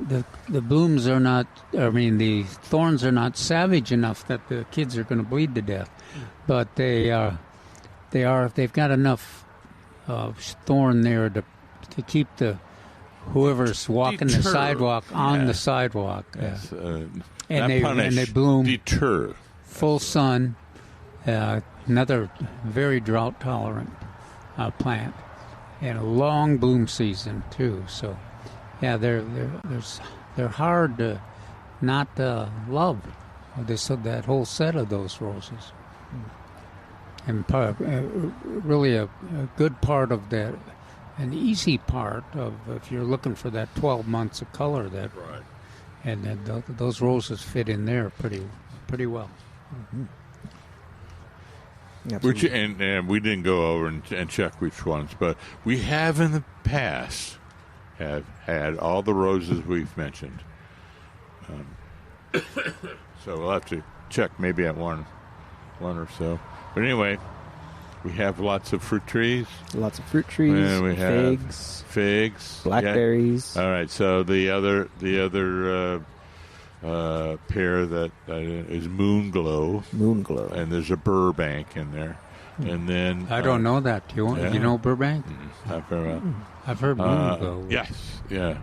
Speaker 3: the blooms are not. I mean, the thorns are not savage enough that the kids are going to bleed to death, but they are. They've got enough thorn there to keep whoever's walking the sidewalk on the sidewalk.
Speaker 4: Yes,
Speaker 3: and
Speaker 4: punish,
Speaker 3: they bloom.
Speaker 4: Deter.
Speaker 3: Full sun. Another very drought tolerant plant, and a long bloom season too. So, yeah, they're hard to not love. That whole set of those roses, and really a good part of that, an easy part of if you're looking for that 12 months of color
Speaker 4: Right.
Speaker 3: And then those roses fit in there pretty well.
Speaker 2: Mm-hmm.
Speaker 4: Which and we didn't go over and check which ones, but we have in the past have had all the roses we've mentioned. So we'll have to check maybe at one or so. But anyway, we have lots of fruit trees.
Speaker 2: Lots of fruit trees.
Speaker 4: And we have
Speaker 2: figs, blackberries.
Speaker 4: Yeah. All right. So the other pair that is Moonglow.
Speaker 2: Moonglow.
Speaker 4: And there's a Burbank in there. And then
Speaker 3: I don't know that. Do you know Burbank?
Speaker 4: I've
Speaker 3: heard Moonglow.
Speaker 4: Yes. Yeah.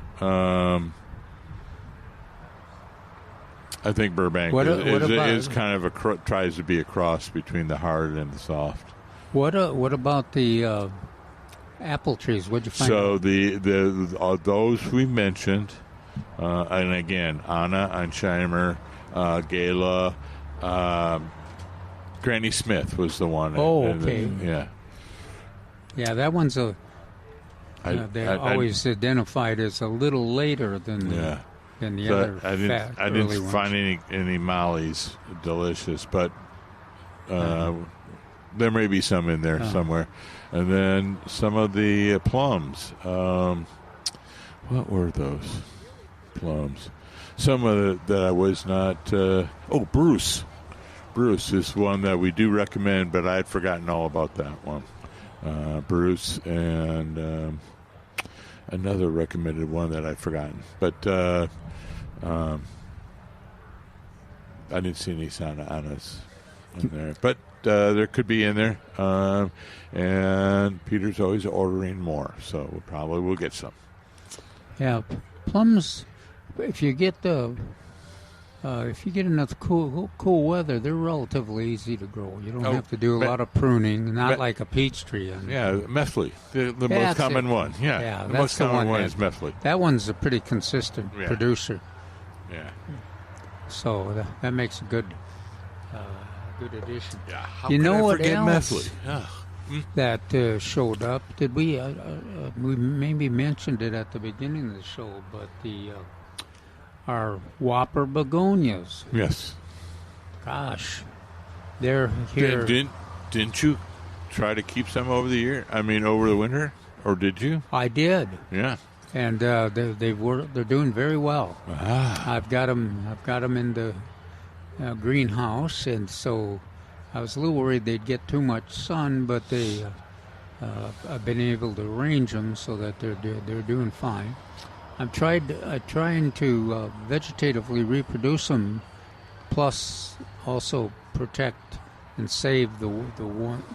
Speaker 4: I think Burbank is kind of tries to be a cross between the hard and the soft.
Speaker 3: What about the apple trees? What'd you find?
Speaker 4: So those we mentioned, and again, Anna, Einsheimer, Gala, Granny Smith was the one.
Speaker 3: Oh, okay. Yeah, that one's they're always identified as a little later than the other.
Speaker 4: I didn't find any mollies delicious, but there may be some in there somewhere. And then some of the plums. What were those plums? Some of that I was not. Bruce. Bruce is one that we do recommend, but I had forgotten all about that one. Bruce and another recommended one that I'd forgotten. But I didn't see any Annas in there. But there could be in there. And Peter's always ordering more, so we probably will get some.
Speaker 3: Yeah, plums, if you get enough cool weather, they're relatively easy to grow. You don't have to do a lot of pruning, like a peach tree.
Speaker 4: Methley, the most common one. Yeah, the most common one is Methley.
Speaker 3: That one's a pretty consistent producer.
Speaker 4: Yeah.
Speaker 3: So that makes a good addition.
Speaker 4: Yeah. How
Speaker 3: you
Speaker 4: could
Speaker 3: know
Speaker 4: I
Speaker 3: what
Speaker 4: forget
Speaker 3: else
Speaker 4: Methley?
Speaker 3: that showed up? Did we? We maybe mentioned it at the beginning of the show, but our Whopper begonias.
Speaker 4: Yes.
Speaker 3: Gosh, they're here.
Speaker 4: Didn't you try to keep some over the winter, or did you?
Speaker 3: I did.
Speaker 4: Yeah.
Speaker 3: And they're doing very well. I've got them in the greenhouse, and so I was a little worried they'd get too much sun, but I've been able to arrange them so that they're doing fine. I'm trying to vegetatively reproduce them, plus also protect and save the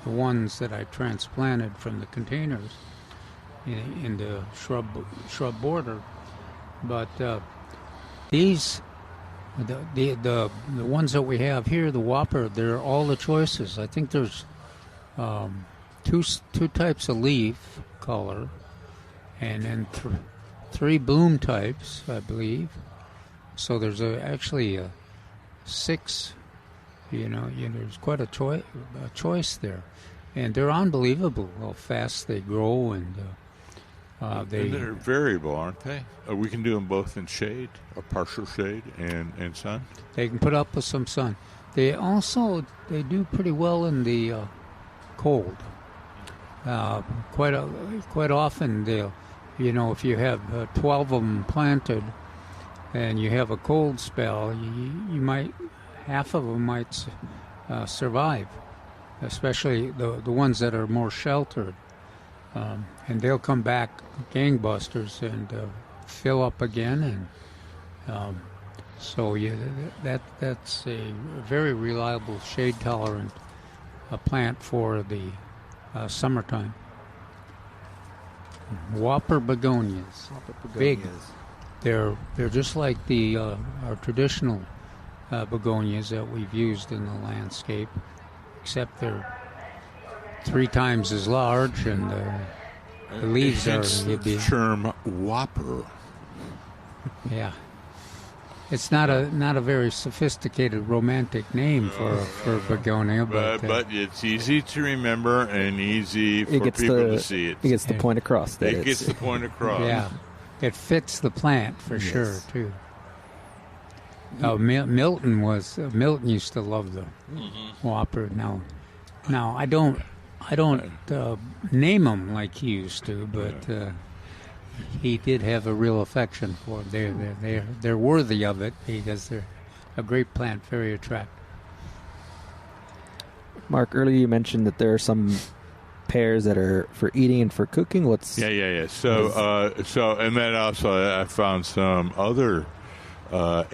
Speaker 3: ones that I transplanted from the containers in the shrub border. But these the ones that we have here, the Whopper, they're all the choices. I think there's two types of leaf color, and then three bloom types, I believe. So there's actually 6. There's quite a choice there, and they're unbelievable how fast they grow, and they're variable, aren't they? We can do them both in shade, or partial shade, and sun. They can put up with some sun. They do pretty well in the cold. Quite often they'll. If you have 12 of them planted and you have a cold spell, half of them might survive, especially the ones that are more sheltered. And they'll come back gangbusters and fill up again, and so yeah, that's a very reliable shade tolerant plant for the summertime. Whopper begonias, big. They're just like the our traditional begonias that we've used in the landscape, except they're 3 times as large, and the leaves are
Speaker 4: the term whopper.
Speaker 3: Yeah, it's not a very sophisticated romantic name for begonia, but
Speaker 4: it's easy to remember and easy for people to see it.
Speaker 2: It gets the point across.
Speaker 4: It gets the point across.
Speaker 3: Yeah, it fits the plant for sure too. Milton used to love the whopper. Now I don't name them like he used to, but he did have a real affection for them. They're worthy of it because they're a great plant, very attractive.
Speaker 2: Mark, earlier you mentioned that there are some pears that are for eating and for cooking.
Speaker 4: Yeah. So and then also I found some other true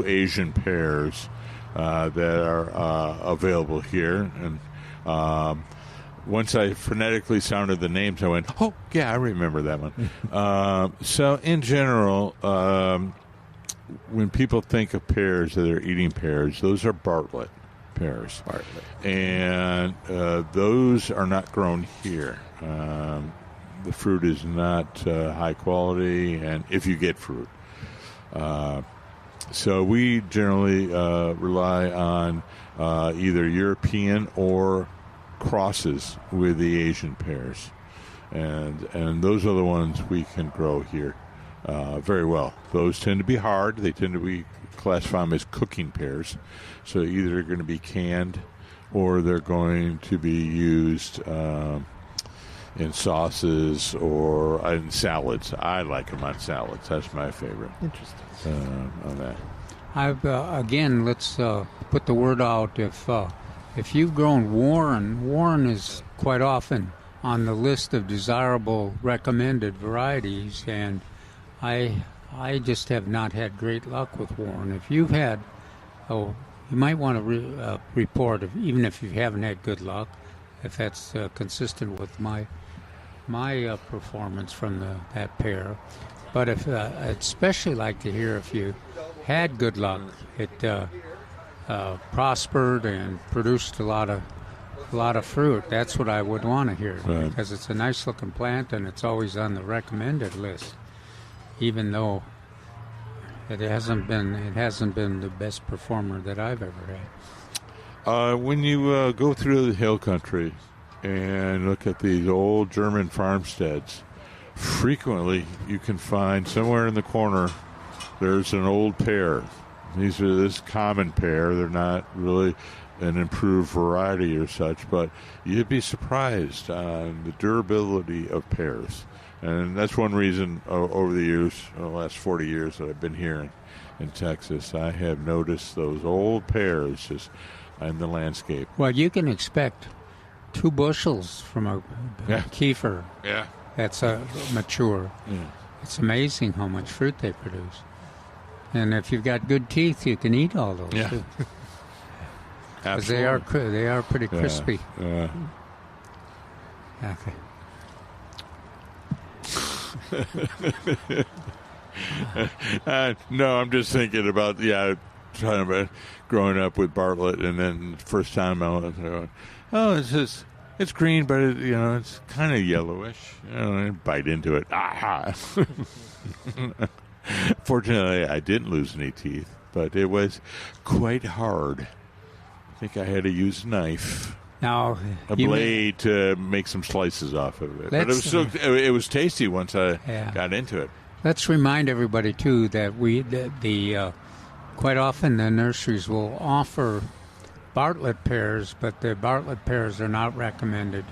Speaker 4: Asian pears that are available here, and once I phonetically sounded the names, I went, oh, yeah, I remember that one. So in general, when people think of pears that are eating pears, those are Bartlett pears. And those are not grown here. The fruit is not high quality, and if you get fruit. So we generally rely on either European or crosses with the Asian pears, and those are the ones we can grow here very well. Those tend to be hard. They tend to be classified as cooking pears, so either they're going to be canned or they're going to be used in sauces or in salads. I like them on salads. That's my favorite.
Speaker 2: Interesting.
Speaker 4: On that.
Speaker 3: Again, let's put the word out. If you've grown Warren is quite often on the list of desirable recommended varieties, and I just have not had great luck with Warren. If you've had, you might want to report, even if you haven't had good luck, if that's consistent with my performance from that pear. But if I'd especially like to hear if you had good luck, it prospered and produced a lot of fruit. That's what I would want to hear, because it's a nice looking plant and it's always on the recommended list, even though it hasn't been the best performer that I've ever had.
Speaker 4: When you go through the hill country and look at these old German farmsteads, frequently you can find somewhere in the corner there's an old pear. These are this common pear. They're not really an improved variety or such, but you'd be surprised on the durability of pears. And that's one reason over the years, the last 40 years that I've been here in Texas, I have noticed those old pears just in the landscape.
Speaker 3: Well, you can expect 2 bushels from a kefir.
Speaker 4: Yeah.
Speaker 3: That's mature.
Speaker 4: Yeah.
Speaker 3: It's amazing how much fruit they produce. And if you've got good teeth, you can eat all those.
Speaker 4: Yeah.
Speaker 3: Because they are pretty crispy.
Speaker 4: Yeah.
Speaker 3: Okay.
Speaker 4: No, I'm just thinking about trying about growing up with Bartlett, and then the first time I was going, it's green, but it's kind of yellowish. I bite into it. Aha! Fortunately, I didn't lose any teeth, but it was quite hard. I think I had to use a knife,
Speaker 3: a
Speaker 4: blade to make some slices off of it. But it was tasty once I got into it.
Speaker 3: Let's remind everybody too that quite often the nurseries will offer Bartlett pears, but the Bartlett pears are not recommended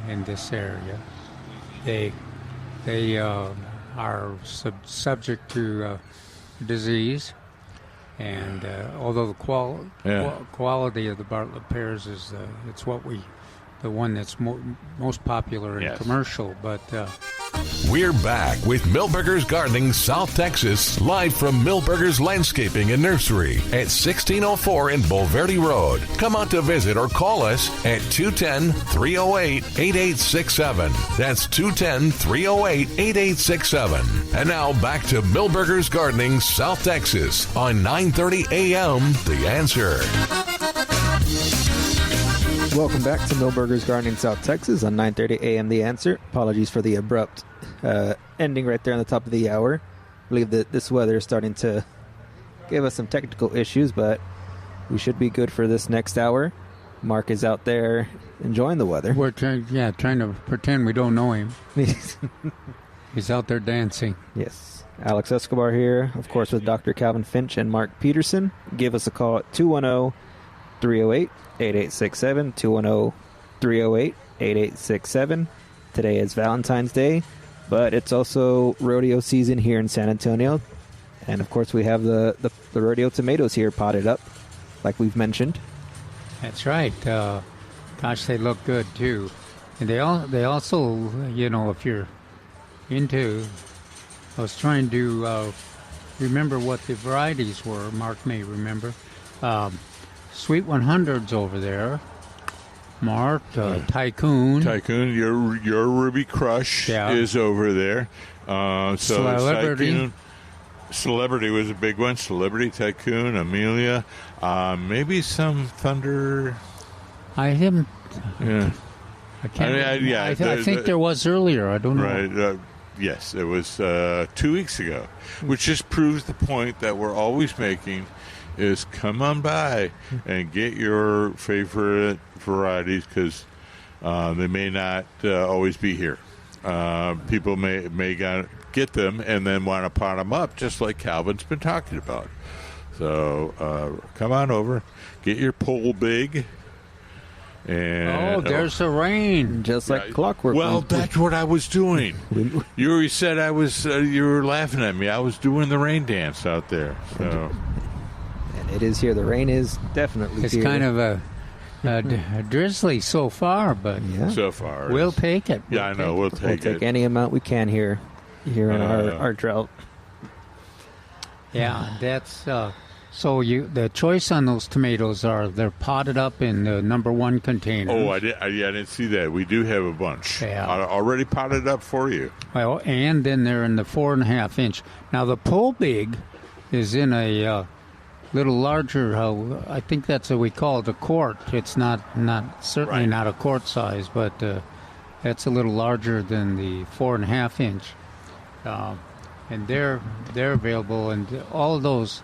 Speaker 3: in this area. They are subject to disease, and although the quality of the Bartlett pears is it's what we the one that's most popular in
Speaker 4: Yes.
Speaker 3: commercial. But
Speaker 1: We're back with Millburgers Gardening South Texas, live from Millburgers Landscaping and Nursery at 1604 in Bulverde Road. Come out to visit or call us at 210-308-8867. That's 210-308-8867. And now back to Millburgers Gardening South Texas on 930 AM The Answer.
Speaker 2: Welcome back to Millburgers Gardening South Texas on 9:30 a.m. The Answer. Apologies for the abrupt ending right there on the top of the hour. I believe that this weather is starting to give us some technical issues, but we should be good for this next hour. Mark is out there enjoying the weather.
Speaker 3: we're trying to pretend we don't know him. He's out there dancing.
Speaker 2: Yes. Alex Escobar here, of course, with Dr. Calvin Finch and Mark Peterson. Give us a call at 210-308-8867, 210-308-8867. Today is Valentine's Day, but it's also rodeo season here in San Antonio. And, of course, we have the rodeo tomatoes here potted up, like we've mentioned.
Speaker 3: That's right. Gosh, they look good too. And they also, if you're into, I was trying to remember what the varieties were. Mark may remember. Sweet 100's over there. Mark, Tycoon.
Speaker 4: Tycoon, your Ruby Crush is over there. Celebrity was a big one. Celebrity, Tycoon, Amelia, maybe some Thunder.
Speaker 3: I haven't.
Speaker 4: Yeah.
Speaker 3: I can't.
Speaker 4: I
Speaker 3: think there was earlier. I don't know.
Speaker 4: Right. Yes, it was 2 weeks ago, which just proves the point that we're always making is come on by and get your favorite varieties because they may not always be here. People may get them and then want to pot them up, just like Calvin's been talking about. So come on over, get your pole big. And,
Speaker 3: there's the rain.
Speaker 2: Just like clockwork.
Speaker 4: Well, that's what I was doing. You already said I was. You were laughing at me. I was doing the rain dance out there. So.
Speaker 2: And it is here. The rain is definitely
Speaker 3: It's
Speaker 2: here.
Speaker 3: kind of a drizzly so far, but
Speaker 4: So far,
Speaker 3: we'll take it.
Speaker 4: Yeah, I know. We'll take
Speaker 2: We'll take any amount we can here in our drought.
Speaker 3: Yeah, that's so. The choice on those tomatoes they're potted up in the number 1 container.
Speaker 4: Oh, I didn't see that. We do have a bunch.
Speaker 3: Yeah.
Speaker 4: Already potted up for you.
Speaker 3: Well, and then they're in the 4.5 inch. Now the pole big is in a little larger. I think that's what we call it, a quart. It's certainly
Speaker 4: Right.
Speaker 3: not a quart size, but that's a little larger than the 4.5 inch. And they're available, and all of those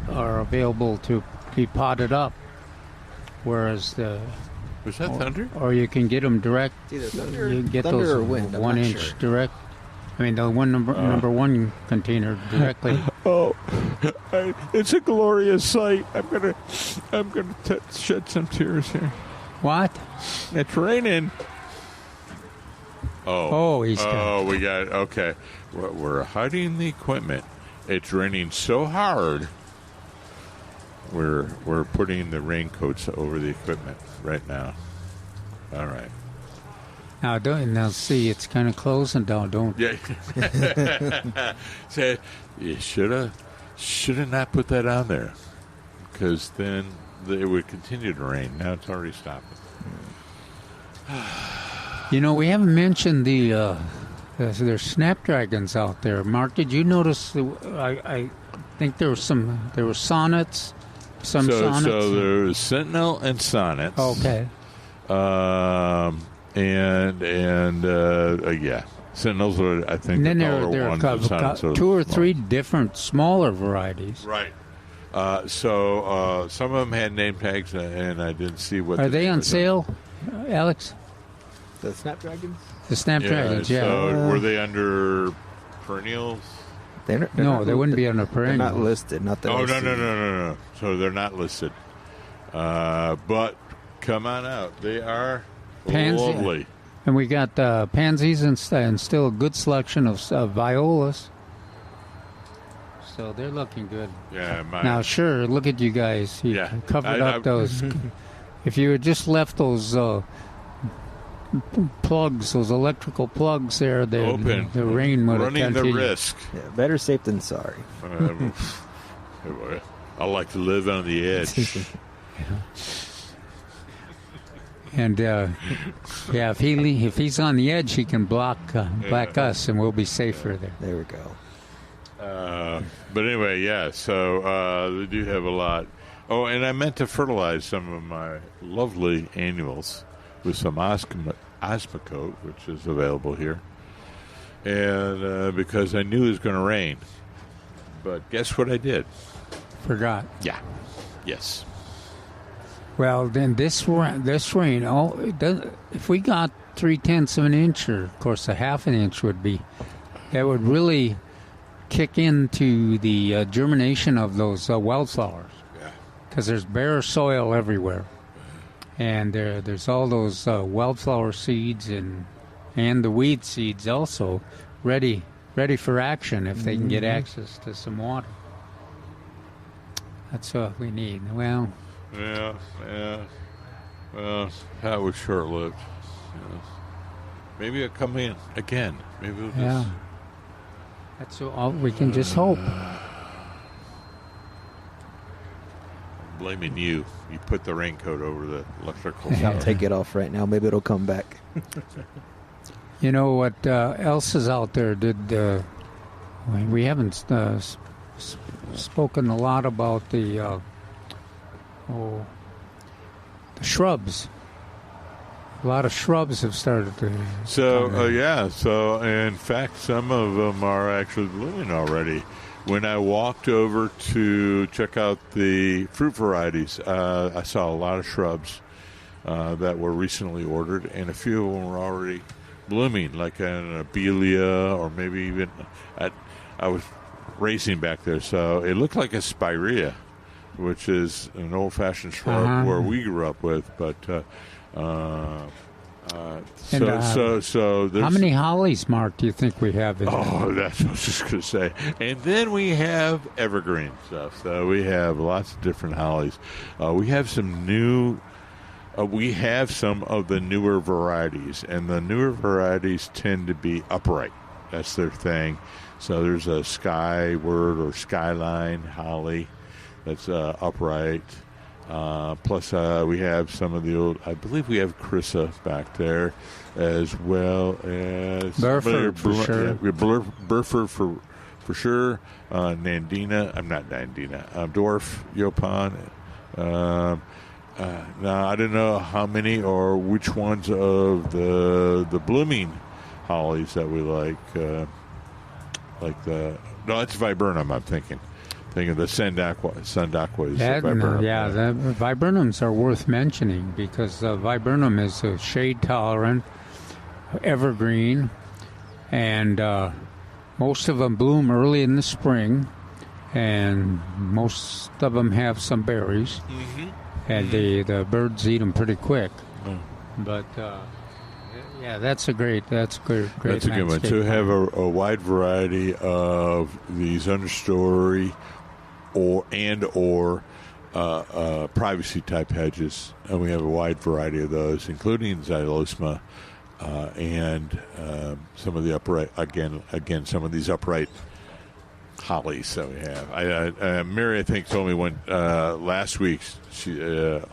Speaker 3: are available to be potted up. Whereas
Speaker 4: Was that thunder?
Speaker 3: or you can get them direct.
Speaker 2: It's either thunder,
Speaker 3: You can get
Speaker 2: thunder
Speaker 3: those
Speaker 2: or wind. I'm
Speaker 3: 1
Speaker 2: not
Speaker 3: inch
Speaker 2: sure.
Speaker 3: direct. I mean, the number 1 container directly.
Speaker 4: Oh, it's a glorious sight. I'm gonna shed some tears here.
Speaker 3: What?
Speaker 4: It's raining.
Speaker 3: He's got.
Speaker 4: We got okay. We're hiding the equipment. It's raining so hard. We're putting the raincoats over the equipment right now. All right.
Speaker 3: Now see, it's kind of closing down. Don't.
Speaker 4: Yeah. Say, you should have not put that on there, because then it would continue to rain. Now it's already stopping.
Speaker 3: We haven't mentioned there's snapdragons out there. Mark, did you notice? I think there were sonnets. Sonnets.
Speaker 4: So there's Sentinel and sonnets.
Speaker 3: Okay.
Speaker 4: Yeah, Sentinels are, I think,
Speaker 3: And then
Speaker 4: the
Speaker 3: there
Speaker 4: taller
Speaker 3: are
Speaker 4: ones, and sonnets are
Speaker 3: 2 or
Speaker 4: small.
Speaker 3: 3 different smaller varieties.
Speaker 4: Right. So some of them had name tags, and I didn't see what.
Speaker 3: Are they on sale, Alex?
Speaker 2: The Snapdragons?
Speaker 3: The snapdragons, yeah.
Speaker 4: So were they under perennials?
Speaker 2: They're
Speaker 3: No, they wouldn't be on a
Speaker 2: They're
Speaker 3: perennial.
Speaker 2: not listed. Not that
Speaker 4: Oh,
Speaker 2: I see.
Speaker 4: no. So they're not listed. But come on out. They are lovely.
Speaker 3: And we got pansies and still a good selection of violas. So they're looking good.
Speaker 4: Yeah.
Speaker 3: Now, sure, look at you guys. You covered up those if you had just left those plugs, those electrical plugs there,
Speaker 4: open,
Speaker 3: the rain would have
Speaker 4: running the risk.
Speaker 2: Yeah, better safe than sorry.
Speaker 4: I like to live on the edge.
Speaker 3: And if he's on the edge, he can block us, and we'll be safer there.
Speaker 2: There we go.
Speaker 4: But anyway, yeah. So they do have a lot. Oh, and I meant to fertilize some of my lovely annuals with some Osmocote, which is available here, and because I knew it was going to rain. But guess what I did?
Speaker 3: Forgot.
Speaker 4: Yeah. Yes.
Speaker 3: Well, then this rain, if we got 0.3 of an inch, or of course a half an inch that would really kick into the germination of those wildflowers.
Speaker 4: Yeah.
Speaker 3: Because there's bare soil everywhere, and there's all those wildflower seeds and the weed seeds also ready for action if they can get access to some water. That's what we need. Well.
Speaker 4: Yeah. Well, that was short-lived. Yeah. Maybe it'll come in again. Maybe we'll just...
Speaker 3: Yeah. That's all we can just hope.
Speaker 4: I'm blaming you. You put the raincoat over the electrical.
Speaker 2: I'll take it off right now. Maybe it'll come back.
Speaker 3: You know what else is out there? We haven't spoken a lot about the shrubs. A lot of shrubs have started to.
Speaker 4: So in fact, some of them are actually blooming already. When I walked over to check out the fruit varieties, I saw a lot of shrubs that were recently ordered, and a few of them were already blooming, like an abelia, or maybe even I was racing back there, so it looked like a spirea, which is an old-fashioned shrub where we grew up with, but so there's...
Speaker 3: How many hollies, Mark, do you think we have in there?
Speaker 4: That's what I was just going to say. And then we have evergreen stuff. So we have lots of different hollies. We have some new... we have some of the newer varieties, and the newer varieties tend to be upright. That's their thing. So there's a skyward or skyline holly that's upright. Plus, we have some of the old, I believe we have Chrysa back there, as well as
Speaker 3: Burford for sure.
Speaker 4: Yeah, Burford for sure. Dwarf Yopon. Now I don't know how many or which ones of the blooming hollies that we like. It's viburnum. I'm thinking of the Sandaqua.
Speaker 3: The viburnums are worth mentioning because viburnum is a shade-tolerant evergreen, and most of them bloom early in the spring, and most of them have some berries, and the birds eat them pretty quick. But that's a great. That's a good one.
Speaker 4: To have a wide variety of these understory or privacy type hedges, and we have a wide variety of those, including xylosma and some of the upright. Again, some of these upright hollies that we have. Mary, I think, told me when last week she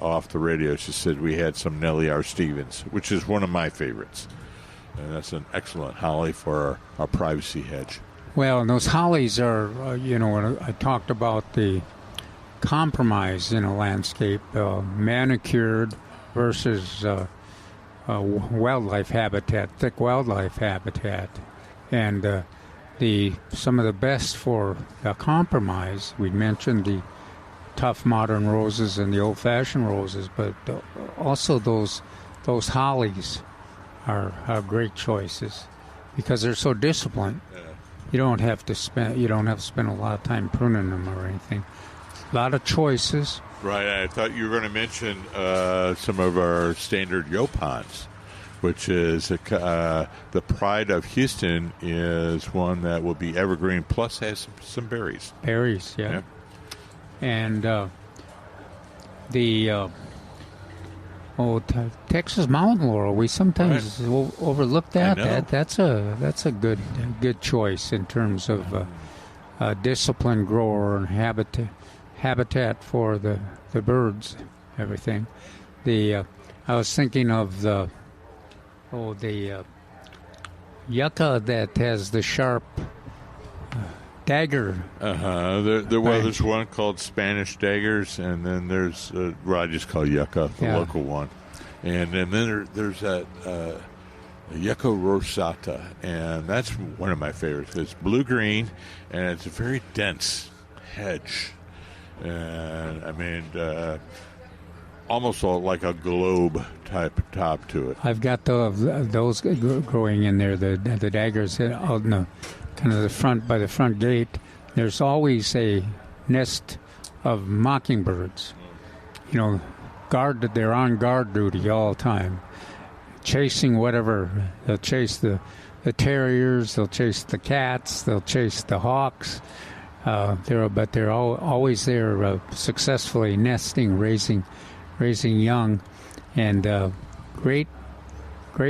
Speaker 4: off the radio. She said we had some Nellie R. Stevens, which is one of my favorites, and that's an excellent holly for our privacy hedge.
Speaker 3: Well, and those hollies are, I talked about the compromise in a landscape, manicured versus wildlife habitat, thick wildlife habitat, and some of the best for a compromise. We mentioned the tough modern roses and the old-fashioned roses, but also those hollies are great choices because they're so disciplined. Yeah. You don't have to spend a lot of time pruning them or anything. A lot of choices.
Speaker 4: Right. I thought you were going to mention some of our standard Yopons, which is the pride of Houston, is one that will be evergreen plus has some berries.
Speaker 3: Berries, yeah. And Texas mountain laurel. We sometimes overlook that.
Speaker 4: I know.
Speaker 3: That's a good choice in terms of disciplined grower and habitat for the birds. Everything. I was thinking of the yucca that has the sharp dagger.
Speaker 4: There's one called Spanish daggers, and then there's I just call yucca, the local one, and then there's that yucca rosata, and that's one of my favorites. It's blue green, and it's a very dense hedge, and I mean almost like a globe type top to it.
Speaker 3: I've got those growing in there. The daggers out in the kind of the front by the front gate. There's always a nest of mockingbirds. They're on guard duty all the time, chasing whatever. They'll chase the terriers. They'll chase the cats. They'll chase the hawks. They're always there, successfully nesting, raising young, and great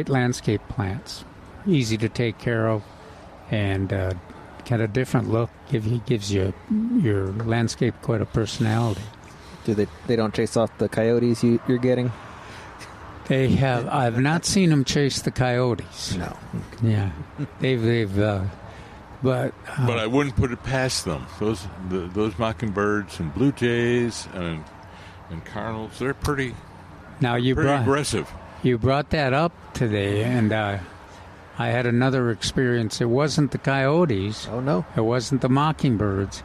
Speaker 3: landscape plants, easy to take care of, and got a different look. Gives you your landscape quite a personality.
Speaker 2: They don't chase off the coyotes you're getting?
Speaker 3: They have. I've not seen them chase the coyotes.
Speaker 2: No.
Speaker 3: Yeah, they've. But
Speaker 4: I wouldn't put it past them. Those mockingbirds and blue jays and cardinals, they're pretty aggressive.
Speaker 3: You brought that up today, and I had another experience. It wasn't the coyotes.
Speaker 2: Oh, no.
Speaker 3: It wasn't the mockingbirds.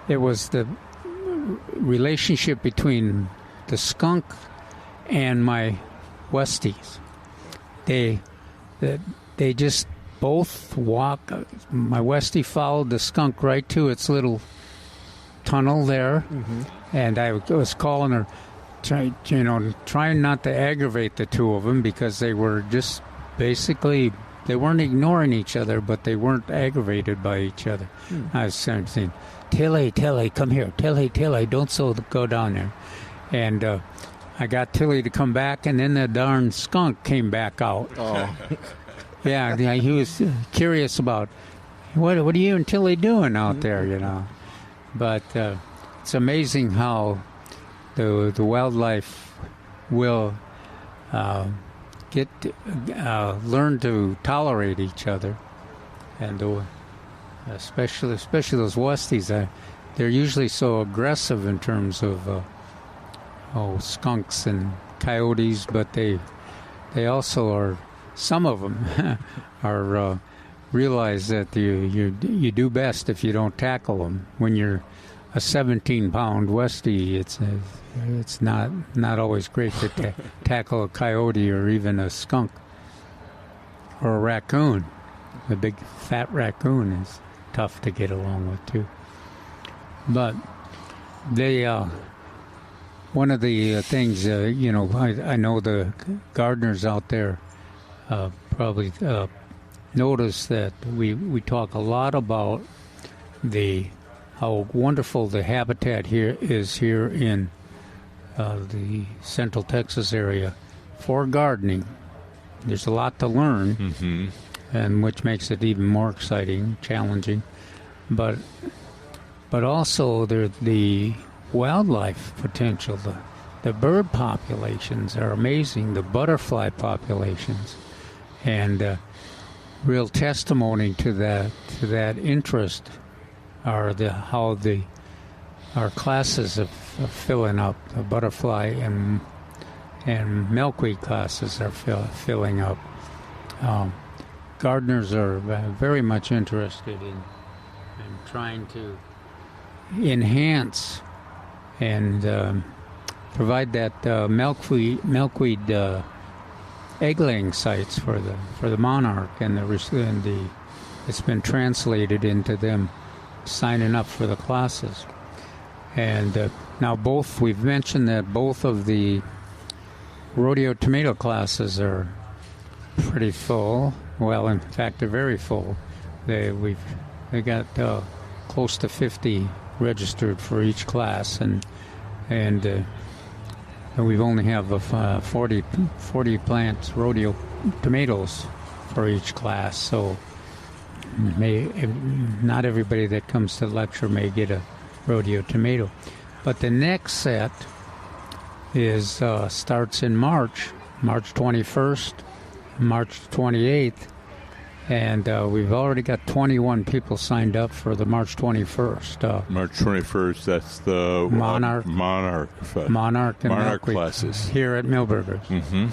Speaker 3: It was the relationship between the skunk and my Westies. They just both walk. My Westie followed the skunk right to its little tunnel there, and I was calling her, trying not to aggravate the two of them, because they were just basically, they weren't ignoring each other, but they weren't aggravated by each other. I was saying, Tilly, come here. Tilly, don't go down there. And I got Tilly to come back, and then the darn skunk came back out.
Speaker 2: Oh.
Speaker 3: Yeah, he was curious about, what are you and Tilly doing out there, But it's amazing how the wildlife will learn to tolerate each other, and especially those Westies. They're usually so aggressive in terms of skunks and coyotes, but they also are. Some of them are realize that you do best if you don't tackle them. When you're a 17-pound Westie, it's not always great to tackle a coyote or even a skunk or a raccoon. A big fat raccoon is tough to get along with too. But they one of the things I know the gardeners out there probably notice that we talk a lot about how wonderful the habitat here is in the Central Texas area for gardening. There's a lot to learn, and which makes it even more exciting, challenging. But also the wildlife potential. The bird populations are amazing. The butterfly populations, and real testimony to that interest are how our classes are filling up. The butterfly and milkweed classes are filling up. Gardeners are very much interested in trying to enhance and provide that milkweed egg-laying sites for the monarch, and it's been translated into them signing up for the classes. And now we've mentioned that both of the rodeo tomato classes are pretty full. Well, in fact, they're very full. They got close to 50 registered for each class, and And we've only have 40 plants, rodeo tomatoes for each class. So not everybody that comes to the lecture may get a rodeo tomato. But the next set is starts in March 21st, March 28th. And we've already got 21 people signed up for the March 21st.
Speaker 4: March 21st, that's the Monarch
Speaker 3: classes here at Millburgers.
Speaker 4: Mm-hmm.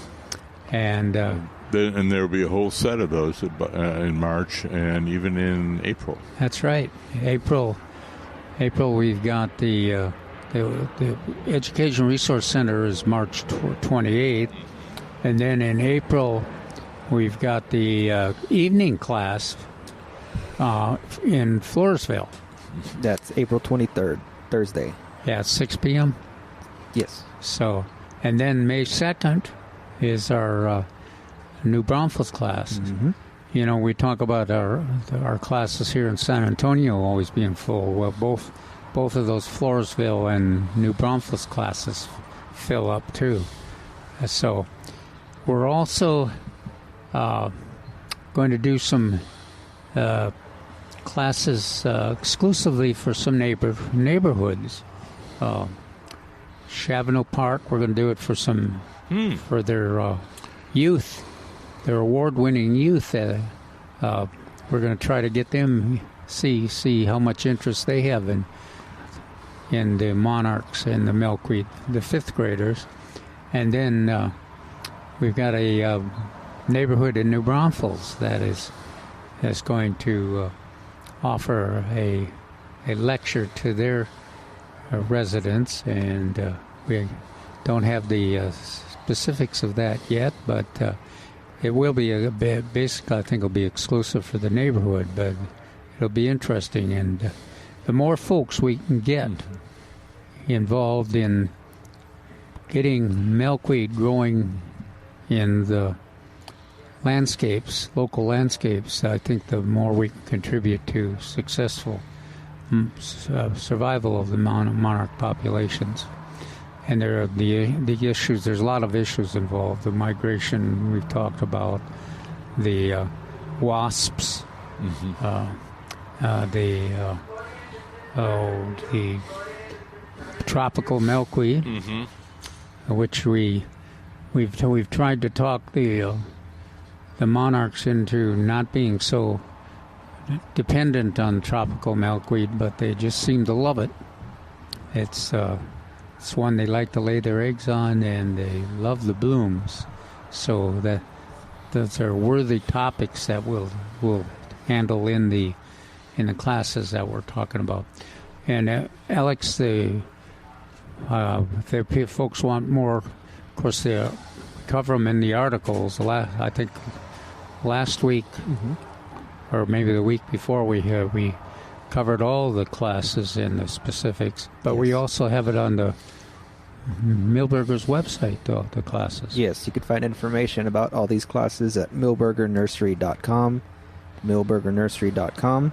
Speaker 3: And
Speaker 4: there will be a whole set of those in March and even in April.
Speaker 3: That's right. April, we've got the Education Resource Center is March 28th. And then in April, we've got the evening class in Floresville.
Speaker 2: That's April 23rd, Thursday.
Speaker 3: Yeah, 6 p.m.?
Speaker 2: Yes.
Speaker 3: So, and then May 2nd is our New Braunfels class.
Speaker 2: Mm-hmm.
Speaker 3: You know, we talk about our classes here in San Antonio always being full. Well, both of those Floresville and New Braunfels classes fill up too. So, we're also going to do some classes exclusively for some neighborhoods. Chavano Park, we're going to do it for for their youth, their award-winning youth. We're going to try to get them see how much interest they have in the monarchs and the milkweed, the fifth graders, and then we've got a neighborhood in New Braunfels that is going to offer a lecture to their residents, and we don't have the specifics of that yet, but it will be basically, I think it'll be exclusive for the neighborhood, but it'll be interesting, and the more folks we can get involved in getting milkweed growing in the local landscapes, I think the more we can contribute to successful survival of the monarch populations. And there are the issues, there's a lot of issues involved. The migration we've talked about, the wasps, the tropical milkweed, which we've tried to talk the monarchs into not being so dependent on tropical milkweed, but they just seem to love it. It's one they like to lay their eggs on, and they love the blooms. So those are worthy topics that we'll handle in the classes that we're talking about. And Alex, if folks want more, of course they cover them in the articles. I think last week, or maybe the week before, we covered all the classes and the specifics, but we also have it on the Millburgers website, the classes.
Speaker 2: Yes, you can find information about all these classes at millburgernursery.com. millburgernursery.com.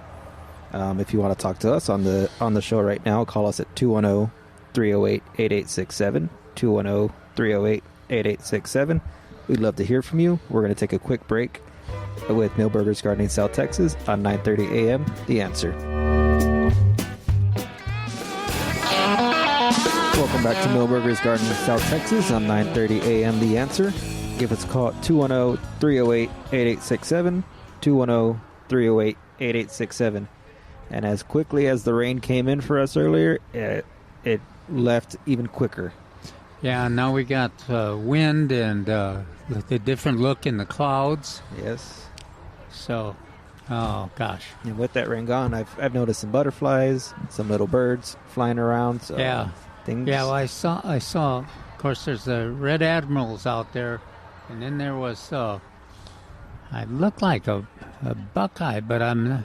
Speaker 2: If you want to talk to us on the show right now, call us at 210-308-8867. 210-308-8867. We'd love to hear from you. We're going to take a quick break with Millburgers Gardening South Texas on 9:30 a.m. The Answer. Welcome back to Millburgers Gardening South Texas on 9:30 a.m. The Answer. Give us a call at 210-308-8867. 210-308-8867. And as quickly as the rain came in for us earlier, it left even quicker.
Speaker 3: Yeah, now we got wind and the different look in the clouds.
Speaker 2: Yes.
Speaker 3: So, oh gosh.
Speaker 2: And with that rain gone, I've noticed some butterflies, some little birds flying around. So
Speaker 3: yeah.
Speaker 2: Things.
Speaker 3: Yeah. Well, I saw. Of course, there's the red admirals out there, and then there was. I look like a buckeye, but I'm.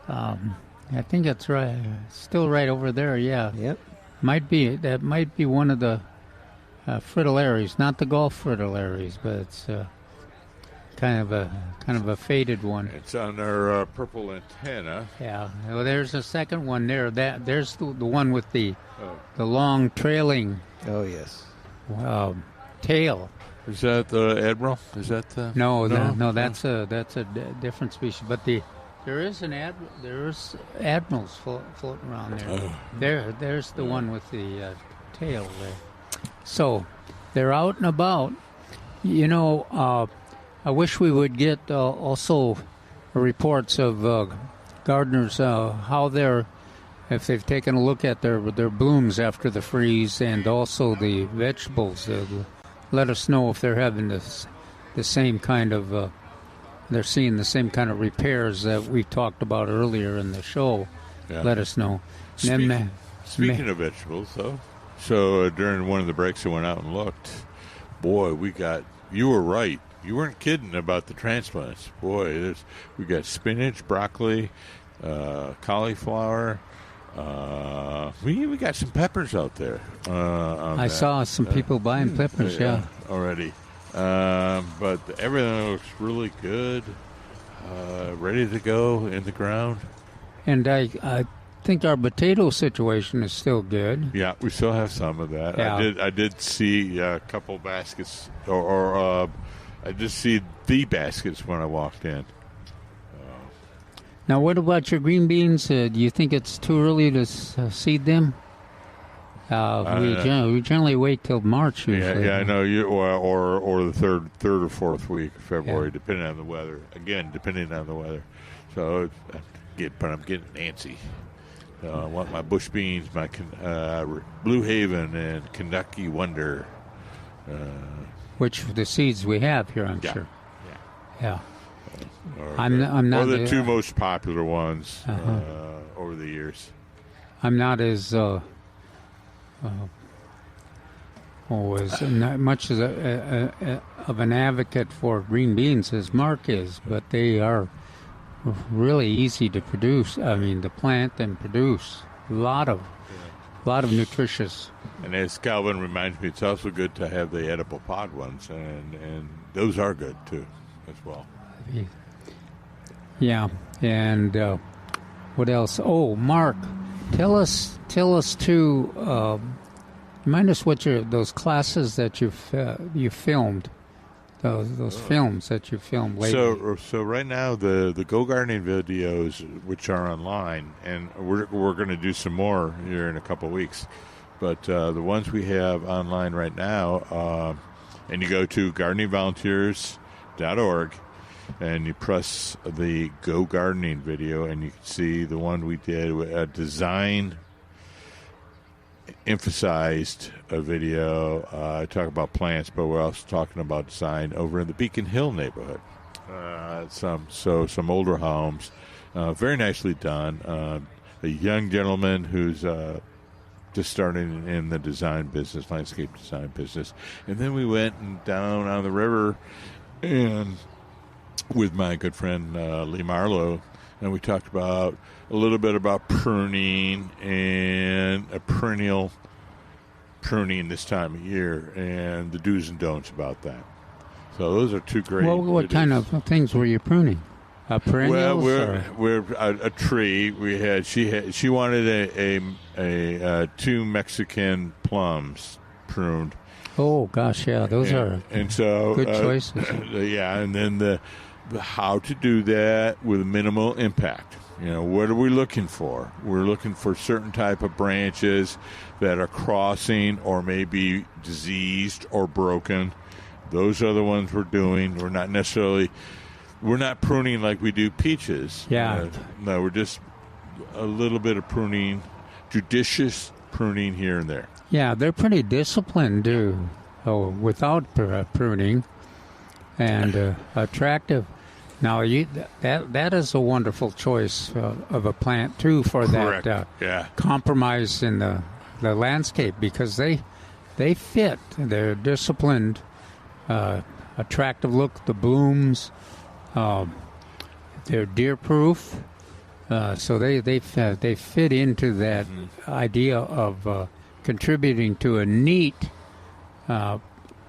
Speaker 3: I think that's right. Still right over there. Yeah.
Speaker 2: Yep.
Speaker 3: That might be one of the fritillaries, not the Gulf fritillaries, but it's kind of a faded one.
Speaker 4: It's on our purple antenna.
Speaker 3: Yeah. Well, there's a second one there. There's the one with the long trailing.
Speaker 2: Oh yes.
Speaker 3: tail.
Speaker 4: Is that the Admiral? Is that the...
Speaker 3: No, that's a different species. But there is admirals floating around there. There's the one with the tail there. So they're out and about. I wish we would get also reports of gardeners if they've taken a look at their blooms after the freeze, and also the vegetables. Let us know if they're having the same kind of they're seeing the same kind of repairs that we talked about earlier in the show.
Speaker 4: Yeah.
Speaker 3: Let us know.
Speaker 4: Speaking of vegetables, though, so during one of the breaks I went out and looked. Boy, you were right. You weren't kidding about the transplants. Boy, we got spinach, broccoli, cauliflower. We got some peppers out there.
Speaker 3: I saw some people buying peppers,
Speaker 4: already. But everything looks really good, ready to go in the ground.
Speaker 3: And I think our potato situation is still good.
Speaker 4: Yeah, we still have some of that.
Speaker 3: Yeah.
Speaker 4: I did see a couple baskets, or I did see the baskets when I walked in.
Speaker 3: Now, what about your green beans? Do you think it's too early to seed them? We generally wait till March usually.
Speaker 4: Yeah, I know you, or the third or fourth week of February, depending on the weather. Again, depending on the weather. So, I'm getting antsy. I want my bush beans, my Blue Haven and Kentucky Wonder.
Speaker 3: Which the seeds we have here, I'm sure. Yeah. I'm not.
Speaker 4: Or the two most popular ones over the years.
Speaker 3: I'm not as not much as of an advocate for green beans as Mark is, but they are really easy to produce. I mean, to plant and produce a lot of nutritious.
Speaker 4: And as Calvin reminds me, it's also good to have the edible pod ones, and those are good too, as well.
Speaker 3: Yeah, and what else? Oh, Mark, tell us too. Remind us what those classes that you filmed, those films that you filmed lately.
Speaker 4: So right now the Go Gardening videos, which are online, and we're going to do some more here in a couple of weeks. But the ones we have online right now, and you go to gardeningvolunteers.org. And you press the Go Gardening video, and you can see the one we did, a design emphasized a video. I talk about plants, but we're also talking about design over in the Beacon Hill neighborhood. Some older homes, very nicely done. A young gentleman who's just starting in the design business, landscape design business. And then we went down on the river and with my good friend Lee Marlowe, and we talked about a little bit about pruning and a perennial pruning this time of year and the do's and don'ts about that. So those are two great.
Speaker 3: Well, what kind of things were you pruning? Perennials?
Speaker 4: Well, we're a tree. She wanted a 2 Mexican plums pruned.
Speaker 3: Oh gosh, yeah, those are good choices.
Speaker 4: And then the how to do that with minimal impact. What are we looking for? We're looking for certain type of branches that are crossing or maybe diseased or broken. Those are the ones we're doing. We're not pruning like we do peaches.
Speaker 3: Yeah.
Speaker 4: No, we're just a little bit of pruning, judicious pruning here and there.
Speaker 3: Yeah, they're pretty disciplined too, without pruning, and attractive. Now, that is a wonderful choice of a plant too for
Speaker 4: Correct.
Speaker 3: that compromise in the landscape, because they fit. They're disciplined, attractive look. The blooms, they're deer-proof, so they fit into that idea of contributing to a neat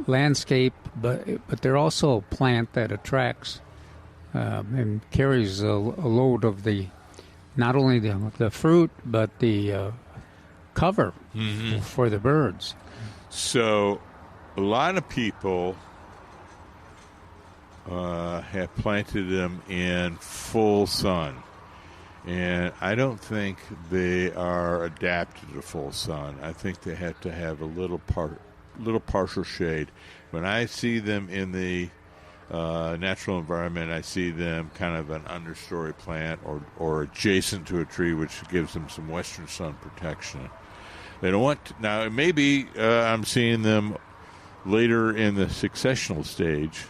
Speaker 3: landscape, but they're also a plant that attracts and carries a load of not only the fruit but the cover for the birds.
Speaker 4: So a lot of people have planted them in full sun, and I don't think they are adapted to full sun. I think they have to have a little partial shade. When I see them in the natural environment, I see them kind of an understory plant or adjacent to a tree, which gives them some western sun protection. They don't want to, now maybe I'm seeing them later in the successional stage,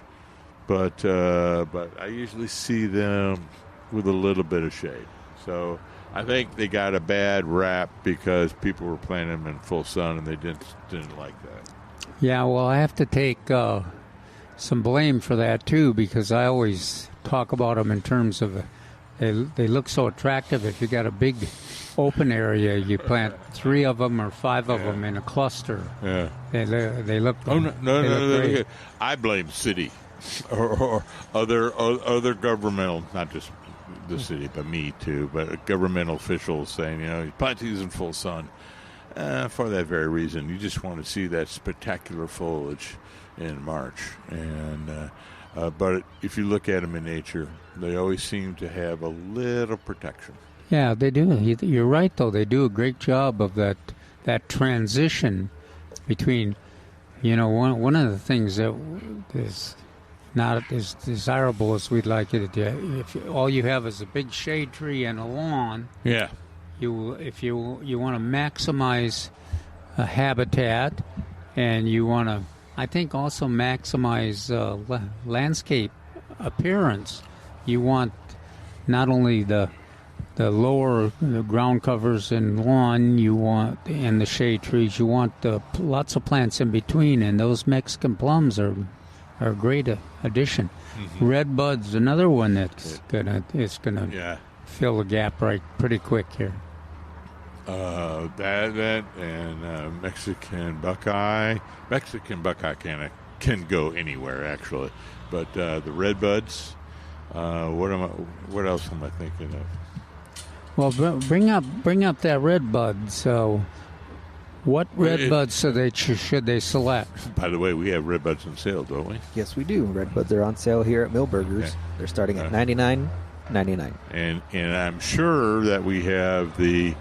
Speaker 4: but I usually see them with a little bit of shade. So I think they got a bad rap because people were planting them in full sun and they didn't like that.
Speaker 3: Yeah, well, I have to take some blame for that too, because I always talk about them in terms of they look so attractive. If you got a big open area, you plant 3 of them or 5 of them in a cluster.
Speaker 4: Yeah,
Speaker 3: they look.
Speaker 4: Oh no!
Speaker 3: Great.
Speaker 4: I blame city or other governmental, not just the city, but me too, but governmental officials saying, you plant these in full sun. For that very reason, you just want to see that spectacular foliage in March. And but if you look at them in nature, they always seem to have a little protection.
Speaker 3: Yeah, they do. You're right, though. They do a great job of that transition between, one of the things that is not as desirable as we'd like it. If all you have is a big shade tree and a lawn,
Speaker 4: yeah.
Speaker 3: If you want to maximize a habitat, and you want to, I think, also maximize landscape appearance, you want not only the lower the ground covers and lawn, and the shade trees, you want lots of plants in between, and those Mexican plums are a great addition. Mm-hmm. Red bud's another one that's gonna fill the gap right pretty quick here.
Speaker 4: That and Mexican buckeye. Mexican buckeye can go anywhere actually, but the red buds. What else am I thinking of?
Speaker 3: Well, bring up that red bud. So, what red buds should they select?
Speaker 4: By the way, we have red buds on sale, don't we?
Speaker 2: Yes, we do. Red buds are on sale here at Millburgers. Yeah. They're starting at $99.99.
Speaker 4: And I'm sure that we have the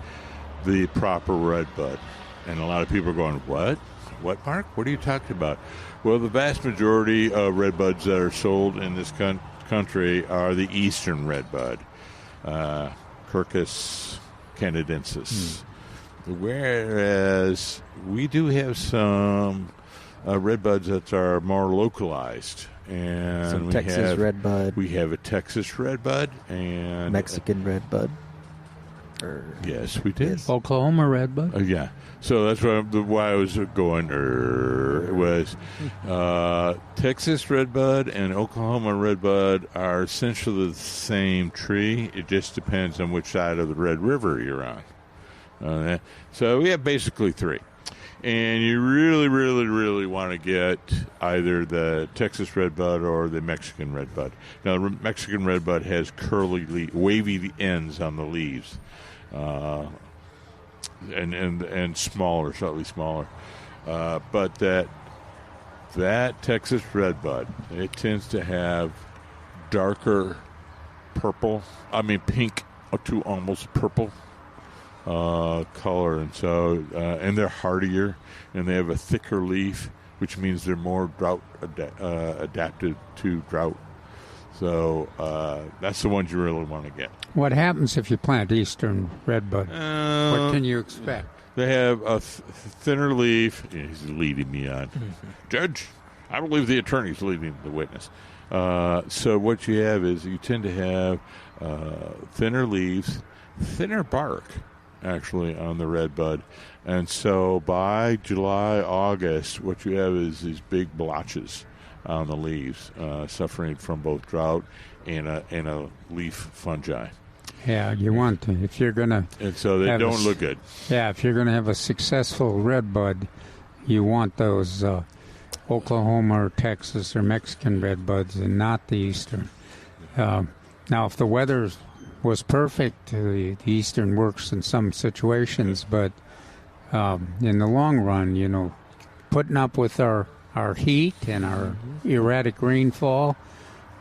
Speaker 4: proper red bud. And a lot of people are going, what? What, Mark? What are you talking about? Well, the vast majority of red buds that are sold in this country are the eastern red bud, Quercus canadensis. Whereas we do have some red buds that are more localized. And
Speaker 2: some Texas red bud.
Speaker 4: We have a Texas red bud and
Speaker 2: Mexican red bud.
Speaker 4: Yes, we did.
Speaker 2: Yes.
Speaker 3: Oklahoma red bud.
Speaker 4: Yeah. So that's why I was going. It was Texas red bud and Oklahoma red bud are essentially the same tree. It just depends on which side of the Red River you're on. So we have basically 3. And you really, really, really want to get either the Texas red bud or the Mexican red bud. Now, the Mexican red bud has curly, wavy ends on the leaves. And smaller, slightly smaller, but that Texas red bud, it tends to have darker pink to almost purple color, and so and they're hardier, and they have a thicker leaf, which means they're more drought adapted to drought. So that's the ones you really want to get.
Speaker 3: What happens if you plant eastern redbud? What can you expect?
Speaker 4: They have a thinner leaf. Yeah, he's leading me on. Judge, I believe the attorney's leading the witness. So what you have is you tend to have thinner leaves, thinner bark, actually, on the redbud. And so by July, August, what you have is these big blotches on the leaves, suffering from both drought and a leaf fungi.
Speaker 3: Yeah, you want to. If you're going to...
Speaker 4: And so they don't look good.
Speaker 3: Yeah, if you're going to have a successful redbud, you want those Oklahoma or Texas or Mexican redbuds and not the eastern. Now, if the weather was perfect, the eastern works in some situations, but in the long run, putting up with our our heat and our erratic rainfall.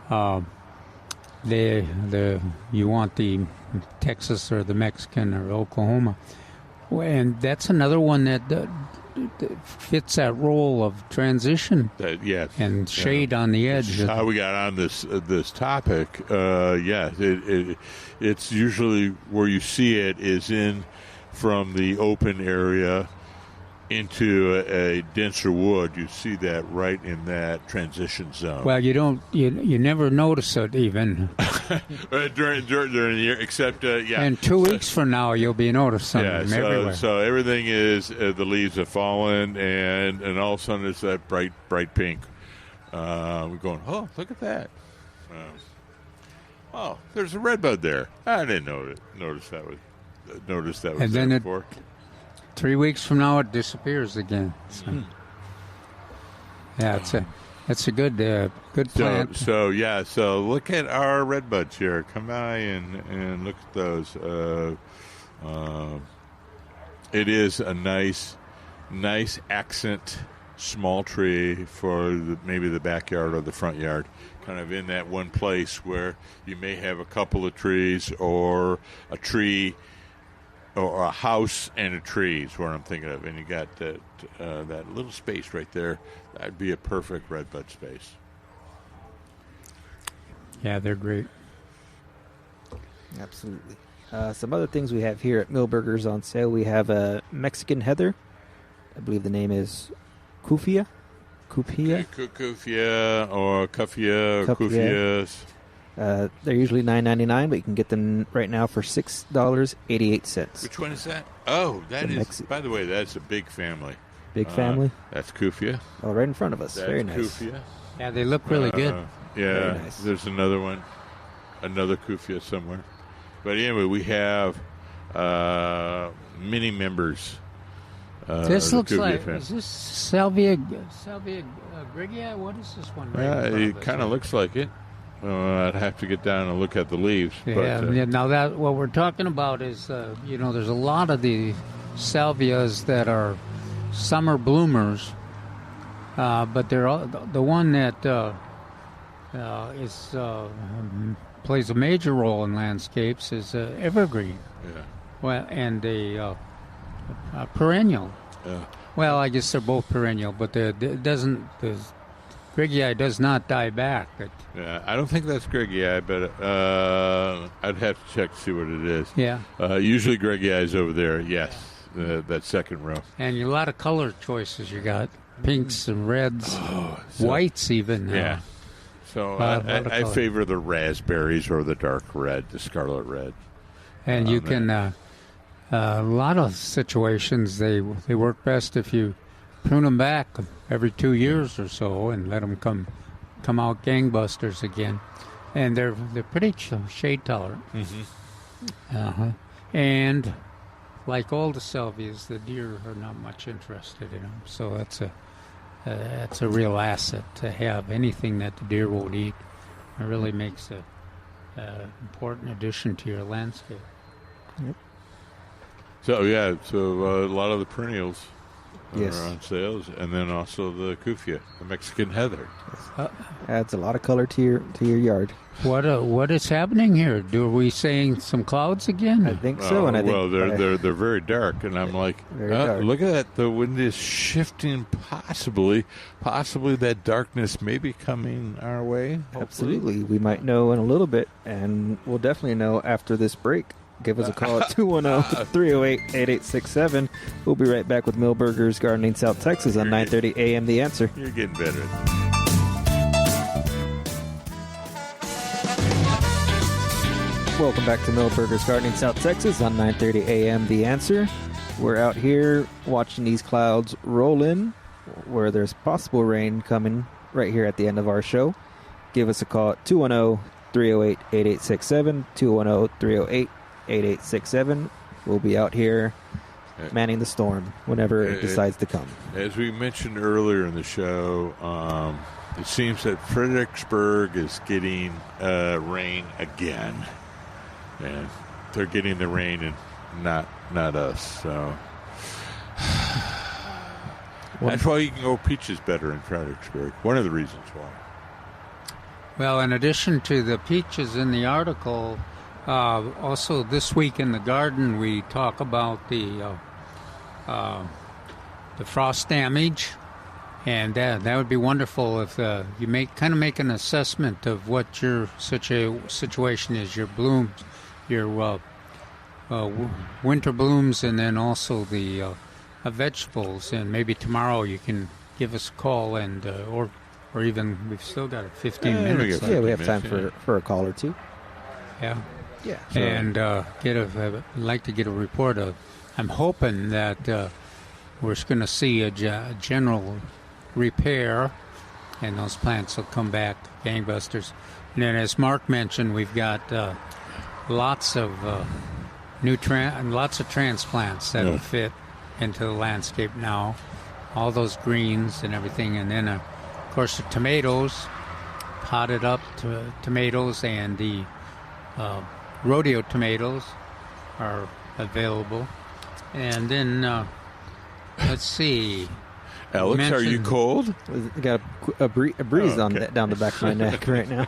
Speaker 3: You want the Texas or the Mexican or Oklahoma, and that's another one that fits that role of transition and shade on the edge.
Speaker 4: This is how we got on this topic. It's usually where you see it is in from the open area into a denser wood. You see that right in that transition zone.
Speaker 3: Well, you never notice it even
Speaker 4: during the year, except
Speaker 3: And 2 weeks from now, you'll be noticing them everywhere.
Speaker 4: So everything is the leaves have fallen, and all of a sudden it's that bright pink. We're going, oh, look at that. There's a redbud there. I didn't notice that was
Speaker 3: and
Speaker 4: there
Speaker 3: then
Speaker 4: before.
Speaker 3: 3 weeks from now, it disappears again. So, it's a good plant.
Speaker 4: So look at our redbuds here. Come by and look at those. It is a nice accent small tree for maybe the backyard or the front yard, kind of in that one place where you may have a couple of trees or a tree or a house and a tree is what I'm thinking of. And you got that little space right there. That'd be a perfect redbud space.
Speaker 3: Yeah, they're great.
Speaker 2: Absolutely. Some other things we have here at Millburgers on sale. We have a Mexican heather. I believe the name is Kufia.
Speaker 4: Kufia or Kufias.
Speaker 2: They're usually $9.99, but you can get them right now for $6.88.
Speaker 4: Which one is that? Oh, that is. By the way, that's a big family.
Speaker 2: Big family.
Speaker 4: That's Kufia.
Speaker 2: Oh, right in front of us.
Speaker 4: That's
Speaker 2: very nice.
Speaker 4: Kufia.
Speaker 3: Yeah, they look really good.
Speaker 4: Yeah,
Speaker 2: Very nice.
Speaker 4: There's another one, another Kufia somewhere. But anyway, we have many members.
Speaker 3: This looks like, is this Salvia Grigia? What is this one?
Speaker 4: It kind of looks like it. I'd have to get down and look at the leaves.
Speaker 3: Yeah, now that what we're talking about is, there's a lot of the salvias that are summer bloomers, but they're the one that plays a major role in landscapes is evergreen.
Speaker 4: Yeah.
Speaker 3: Well, and a perennial.
Speaker 4: Yeah.
Speaker 3: Well, I guess they're both perennial, but the Grigia does not die back.
Speaker 4: Yeah, I don't think that's Grigia, but I'd have to check to see what it is.
Speaker 3: Yeah.
Speaker 4: Usually Grigia is over there, yes, that second row.
Speaker 3: And a lot of color choices you got. Pinks and reds, whites even.
Speaker 4: Yeah. So I favor the raspberries or the dark red, the scarlet red.
Speaker 3: And you can, a lot of situations, they work best if you prune them back every 2 years or so and let them come out gangbusters again. And they're pretty shade tolerant.
Speaker 4: Mm-hmm.
Speaker 3: And like all the salvias, the deer are not much interested in them. So that's a real asset to have. Anything that the deer won't eat. It really makes an important addition to your landscape.
Speaker 2: Yep.
Speaker 4: So a lot of the perennials
Speaker 2: Yes.
Speaker 4: are on sales, and then also the Kufia, the Mexican heather.
Speaker 2: Adds a lot of color to your yard.
Speaker 3: What is happening here? Are we seeing some clouds again?
Speaker 2: I think so. And I think
Speaker 4: they're very dark, and I'm like,
Speaker 2: dark.
Speaker 4: look at that. The wind is shifting. Possibly that darkness may be coming our way. Hopefully.
Speaker 2: Absolutely. We might know in a little bit, and we'll definitely know after this break. Give us a call at 210-308-8867. We'll be right back with Millburgers Gardening South Texas on 9:30 a.m. The Answer.
Speaker 4: You're getting better.
Speaker 2: Welcome back to Millburgers Gardening South Texas on 9:30 a.m. The Answer. We're out here watching these clouds roll in, where there's possible rain coming right here at the end of our show. Give us a call at 210-308-8867, 210-308-8867. We'll be out here manning the storm whenever it decides to come.
Speaker 4: As we mentioned earlier in the show, it seems that Fredericksburg is getting rain again. And they're getting the rain and not us. So That's why you can grow peaches better in Fredericksburg. One of the reasons why.
Speaker 3: Well, in addition to the peaches in the article, also this week in the garden we talk about the frost damage, and that would be wonderful if you make an assessment of what your situation is, your blooms, your winter blooms, and then also the vegetables. And maybe tomorrow you can give us a call, and or even we've still got 15 minutes.
Speaker 2: Yeah, we have time for a call or two.
Speaker 3: Yeah.
Speaker 2: Yeah.
Speaker 3: And I'd like to get a report of. I'm hoping that we're going to see a general repair, and those plants will come back gangbusters. And then, as Mark mentioned, we've got lots of lots of transplants that will fit into the landscape now. All those greens and everything, and then of course the tomatoes, potted up tomatoes, and the rodeo tomatoes are available. And then let's see.
Speaker 4: Alex, are you cold?
Speaker 2: I got a breeze down the back of my neck right now.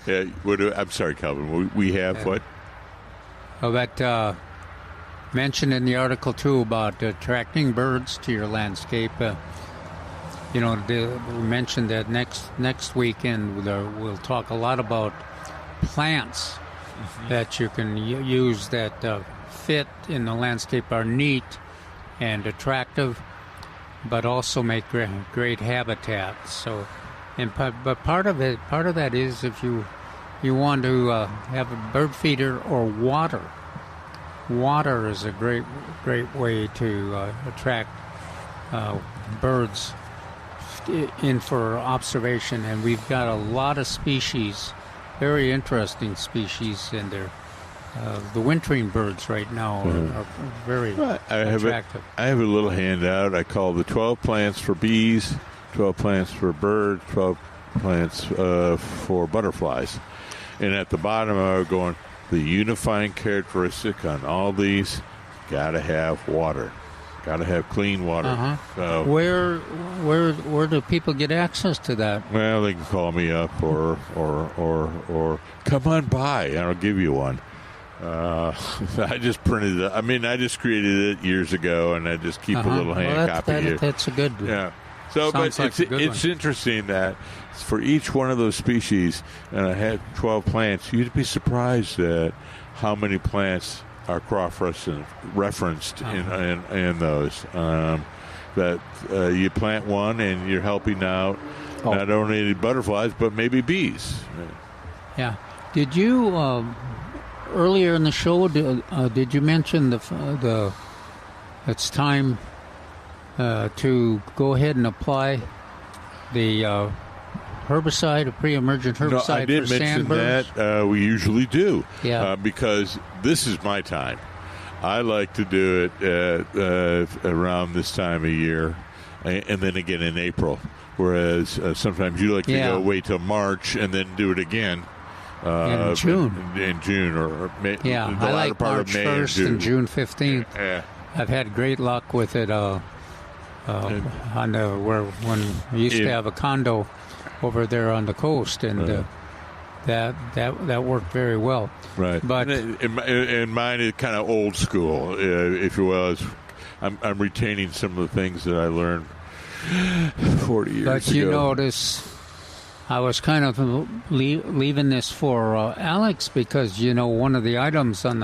Speaker 4: Yeah. I'm sorry, Calvin. We have what?
Speaker 3: Oh, that mentioned in the article too about attracting birds to your landscape. We mentioned that next weekend we'll talk a lot about plants that you can use that fit in the landscape, are neat and attractive, but also make great habitat. So, but part of that is if you want to have a bird feeder or water. Water is a great way to attract birds in for observation, and we've got a lot of species, very interesting species, and they're the wintering birds right now are very attractive.
Speaker 4: I have a little handout I call the 12 plants for bees, 12 plants for birds, 12 plants for butterflies. And at the bottom I'm going, the unifying characteristic on all these, got to have water. Got to have clean water.
Speaker 3: Uh-huh.
Speaker 4: So,
Speaker 3: where do people get access to that?
Speaker 4: Well, they can call me up or come on by and I'll give you one. I just printed it. I just created it years ago, and I just keep a little hand copy here.
Speaker 3: That's a good.
Speaker 4: Yeah. So, but it's interesting that for each one of those species, and I had 12 plants, you'd be surprised at how many plants are cross-referenced in those. That you plant one, and you're helping out not only butterflies, but maybe bees.
Speaker 3: Yeah. Did you... earlier in the show, did you mention it's time to go ahead and apply the herbicide, a pre-emergent herbicide for sandbirds? No, I did mention
Speaker 4: that. We usually do.
Speaker 3: Yeah.
Speaker 4: Because this is my time. I like to do it around this time of year, and then again in April. Whereas sometimes you like to wait till March and then do it again.
Speaker 3: In June.
Speaker 4: In June or May.
Speaker 3: Yeah, I like March 1st and June 15th.
Speaker 4: Yeah.
Speaker 3: I've had great luck with it when we used to have a condo over there on the coast, and that worked very well.
Speaker 4: Right.
Speaker 3: But
Speaker 4: and mine is kind of old school, if you will. I'm retaining some of the things that I learned 40 years ago.
Speaker 3: But you notice... I was kind of leaving this for Alex because, one of the items from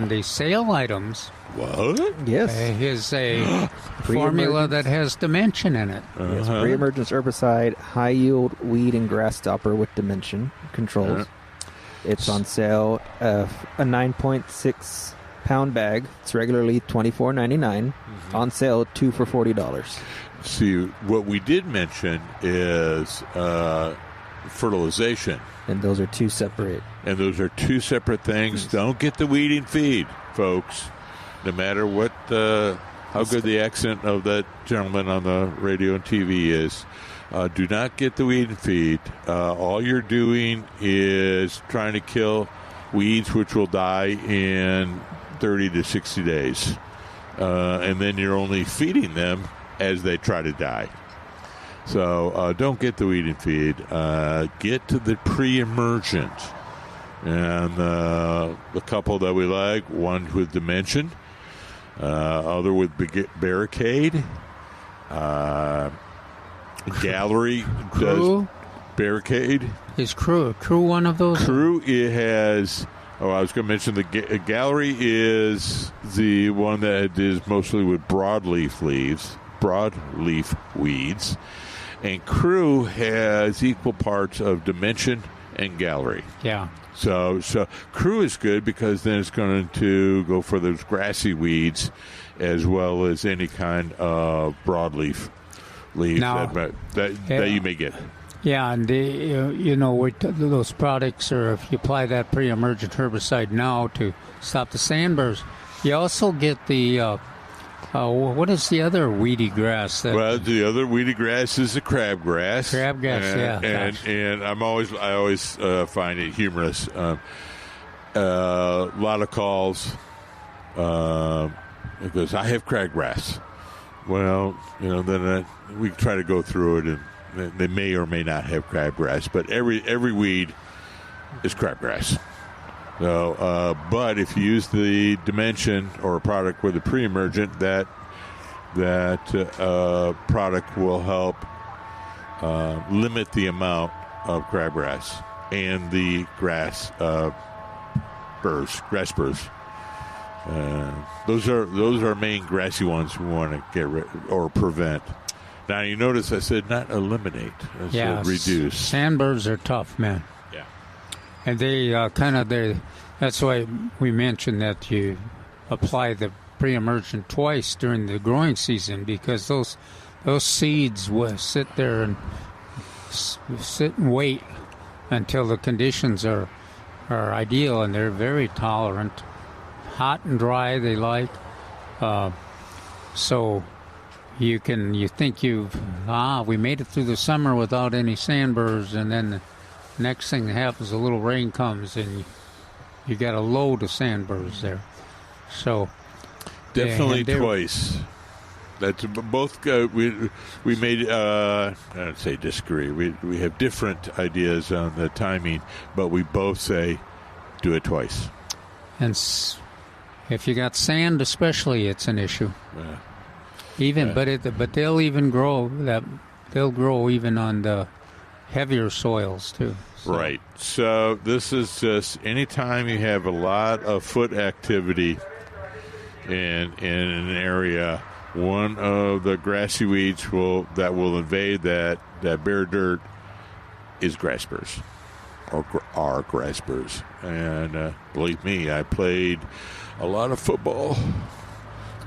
Speaker 3: the sale items
Speaker 4: what?
Speaker 2: Yes.
Speaker 3: Is a formula that has dimension in it.
Speaker 2: Yes, pre-emergence herbicide, high-yield weed and grass stopper with dimension controls. It's on sale, a 9.6-pound bag. It's regularly $24.99. On sale, 2 for $40.
Speaker 4: See, what we did mention is fertilization.
Speaker 2: And those are two separate.
Speaker 4: And those are two separate things. Don't get the weed and feed, folks. No matter what, how good the accent of that gentleman on the radio and TV is, do not get the weed and feed. All you're doing is trying to kill weeds which will die in 30 to 60 days. And then you're only feeding them as they try to die. So don't get the weed and feed. Get to the pre-emergent. And the couple that we like, one with Dimension, other with Barricade. Gallery does Barricade.
Speaker 3: Is Crew one of those?
Speaker 4: Crew, it has... Oh, I was going to mention the Gallery is the one that is mostly with broadleaf weeds. And Crew has equal parts of Dimension and Gallery.
Speaker 3: Yeah.
Speaker 4: So Crew is good because then it's going to go for those grassy weeds as well as any kind of broadleaf leaves that you may get.
Speaker 3: Yeah, and those products, or if you apply that pre-emergent herbicide now to stop the sandburrs, you also get the what is the other weedy grass?
Speaker 4: The other weedy grass is the crabgrass.
Speaker 3: Crabgrass,
Speaker 4: and I always find it humorous. A lot of calls because I have crabgrass. Well, then we try to go through it, and they may or may not have crabgrass, but every weed is crabgrass. So, but if you use the Dimension or a product with a pre-emergent, that product will help limit the amount of crabgrass and the grass burrs. Those are main grassy ones we want to get rid or prevent. Now you notice I said not eliminate. I said reduce.
Speaker 3: Sandburrs are tough, man.
Speaker 4: Yeah,
Speaker 3: and they that's why we mentioned that you apply the pre-emergent twice during the growing season, because those seeds will sit there and wait until the conditions are ideal, and they're very tolerant. Hot and dry they like. So you think we made it through the summer without any sandburrs, and then the next thing that happens, a little rain comes and you got a load of sandburrs there. So
Speaker 4: definitely twice. That's both. We made. I don't say disagree. We have different ideas on the timing, but we both say do it twice.
Speaker 3: And if you got sand, especially, it's an issue. But they'll even grow that. They'll grow even on the heavier soils too. So.
Speaker 4: Right. So this is just anytime you have a lot of foot activity in an area, one of the grassy weeds that will invade that bare dirt is grass burrs, or are grass burrs. And believe me, I played a lot of football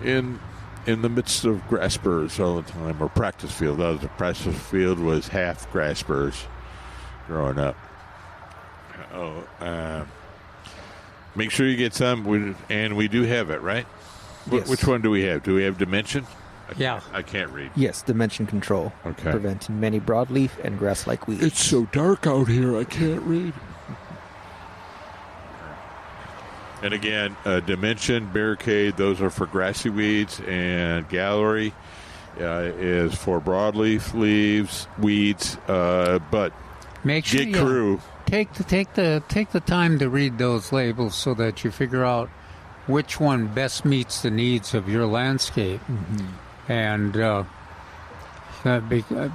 Speaker 4: in the midst of grass burrs all the time, or practice field. The practice field was half grass burrs growing up. Make sure you get some, and we do have it, right?
Speaker 2: Yes.
Speaker 4: Which one do we have? Do we have Dimension? I can't read.
Speaker 2: Yes, Dimension Control.
Speaker 4: Okay.
Speaker 2: Preventing many broadleaf and grass-like weeds.
Speaker 4: It's so dark out here, I can't read. And again, Dimension, Barricade, those are for grassy weeds, and Gallery is for broadleaf weeds. But
Speaker 3: make sure
Speaker 4: get Crew.
Speaker 3: Take the time to read those labels so that you figure out which one best meets the needs of your landscape, and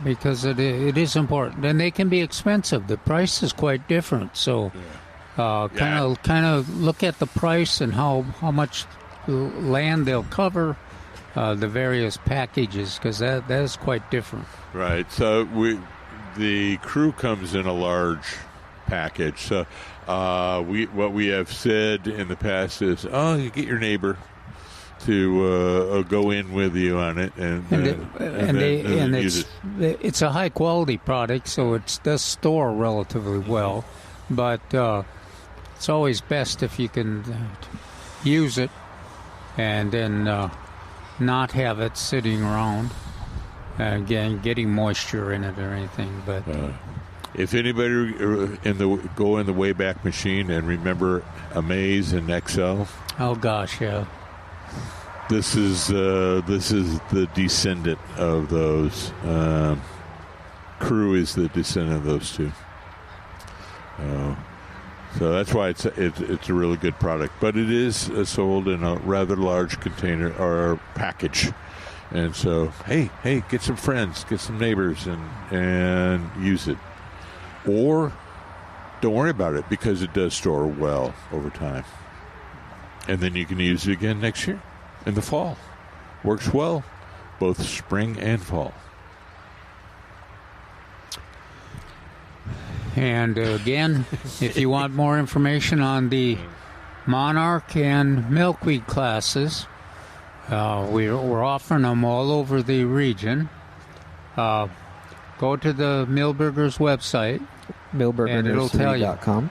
Speaker 3: because it is important, and they can be expensive. The price is quite different, so. Kind of look at the price and how much land they'll cover, the various packages, because that is quite different.
Speaker 4: Right. So the Crew comes in a large package. So what we have said in the past is, you get your neighbor to go in with you on it,
Speaker 3: it's a high quality product, so it does store relatively well, but. It's always best if you can use it and then not have it sitting around, again, getting moisture in it or anything. But
Speaker 4: if anybody go in the Wayback Machine and remember Amaze and Excel.
Speaker 3: Oh gosh, yeah.
Speaker 4: This is the descendant of those. Crew is the descendant of those two. So that's why it's a really good product. But it is sold in a rather large container or package. And so, hey, get some friends, get some neighbors, and use it. Or don't worry about it, because it does store well over time. And then you can use it again next year in the fall. Works well, both spring and fall.
Speaker 3: And again, if you want more information on the Monarch and Milkweed classes, we're offering them all over the region. Go to the Millburgers website.
Speaker 2: millburgernursery.com.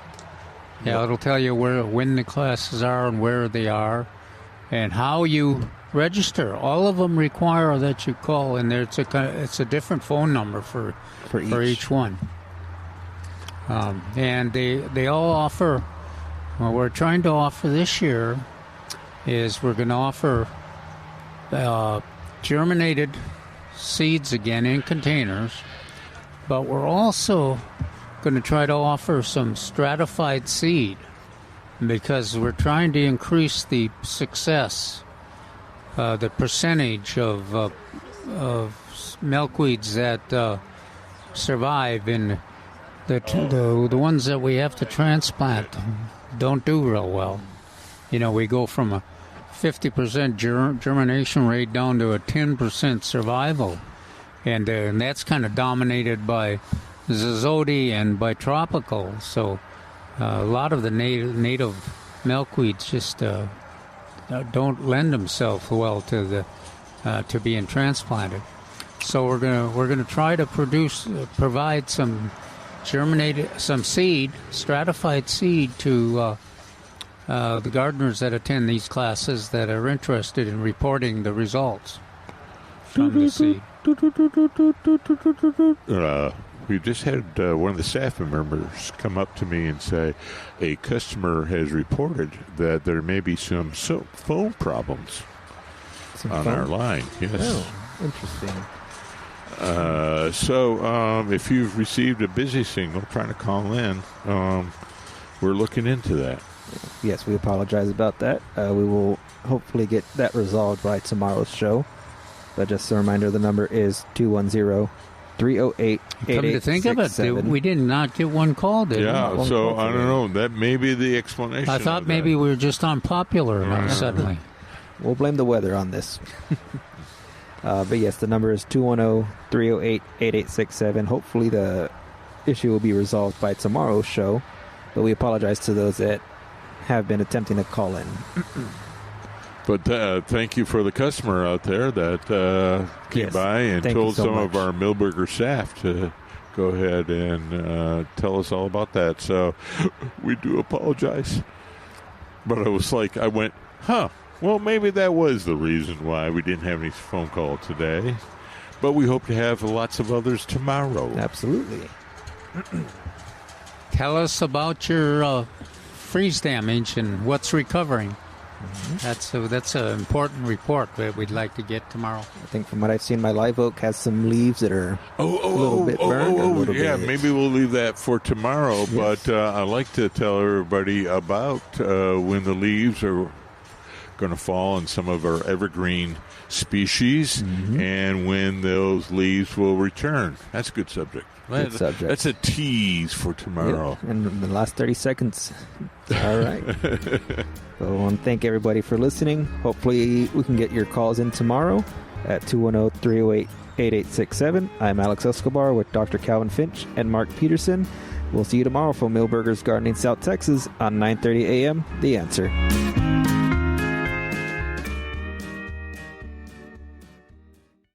Speaker 3: Yeah, it'll tell you when the classes are and where they are and how you register. All of them require that you call, and it's a different phone number for each one. And they all offer, what we're trying to offer this year is we're going to offer germinated seeds again in containers, but we're also going to try to offer some stratified seed because we're trying to increase the success, the percentage of milkweeds that survive in the ones that we have to transplant don't do real well. You know, we go from a 50% germination rate down to a 10% survival. And that's kind of dominated by Zizodi and by tropical. So a lot of the native milkweeds just don't lend themselves well to being transplanted. So we're gonna try to provide some seed, stratified seed to the gardeners that attend these classes that are interested in reporting the results from the seed.
Speaker 4: We just had one of the staff members come up to me and say a customer has reported that there may be some phone problems on our line. Yes.
Speaker 2: Oh, interesting.
Speaker 4: So if you've received a busy signal trying to call in, we're looking into that.
Speaker 2: Yes, we apologize about that. We will hopefully get that resolved by tomorrow's show. But just a reminder, the number is 210-308-8867.
Speaker 3: Come to think of it, we did not get one call, did we?
Speaker 4: Yeah, so I don't know. That may be the explanation.
Speaker 3: I thought maybe we were just unpopular suddenly.
Speaker 2: We'll blame the weather on this. But yes, the number is 210-308-8867. Hopefully the issue will be resolved by tomorrow's show. But we apologize to those that have been attempting to call in.
Speaker 4: But thank you for the customer out there that came by and told some of our Millburger staff to go ahead and tell us all about that. So we do apologize. But I went, well, maybe that was the reason why we didn't have any phone call today. But we hope to have lots of others tomorrow.
Speaker 2: Absolutely.
Speaker 3: Tell us about your freeze damage and what's recovering. Mm-hmm. That's an important report that we'd like to get tomorrow.
Speaker 2: I think from what I've seen, my live oak has some leaves that are a little bit burned.
Speaker 4: Maybe we'll leave that for tomorrow. Yes. But I'd like to tell everybody about when the leaves are going to fall on some of our evergreen species, and when those leaves will return. That's a good subject. That's a tease for tomorrow.
Speaker 2: Yep. And in the last 30 seconds. All right. So I want to thank everybody for listening. Hopefully we can get your calls in tomorrow at 210-308-8867. I'm Alex Escobar with Dr. Calvin Finch and Mark Peterson. We'll see you tomorrow from Millburgers Gardening, South Texas on 9:30 a.m. The Answer.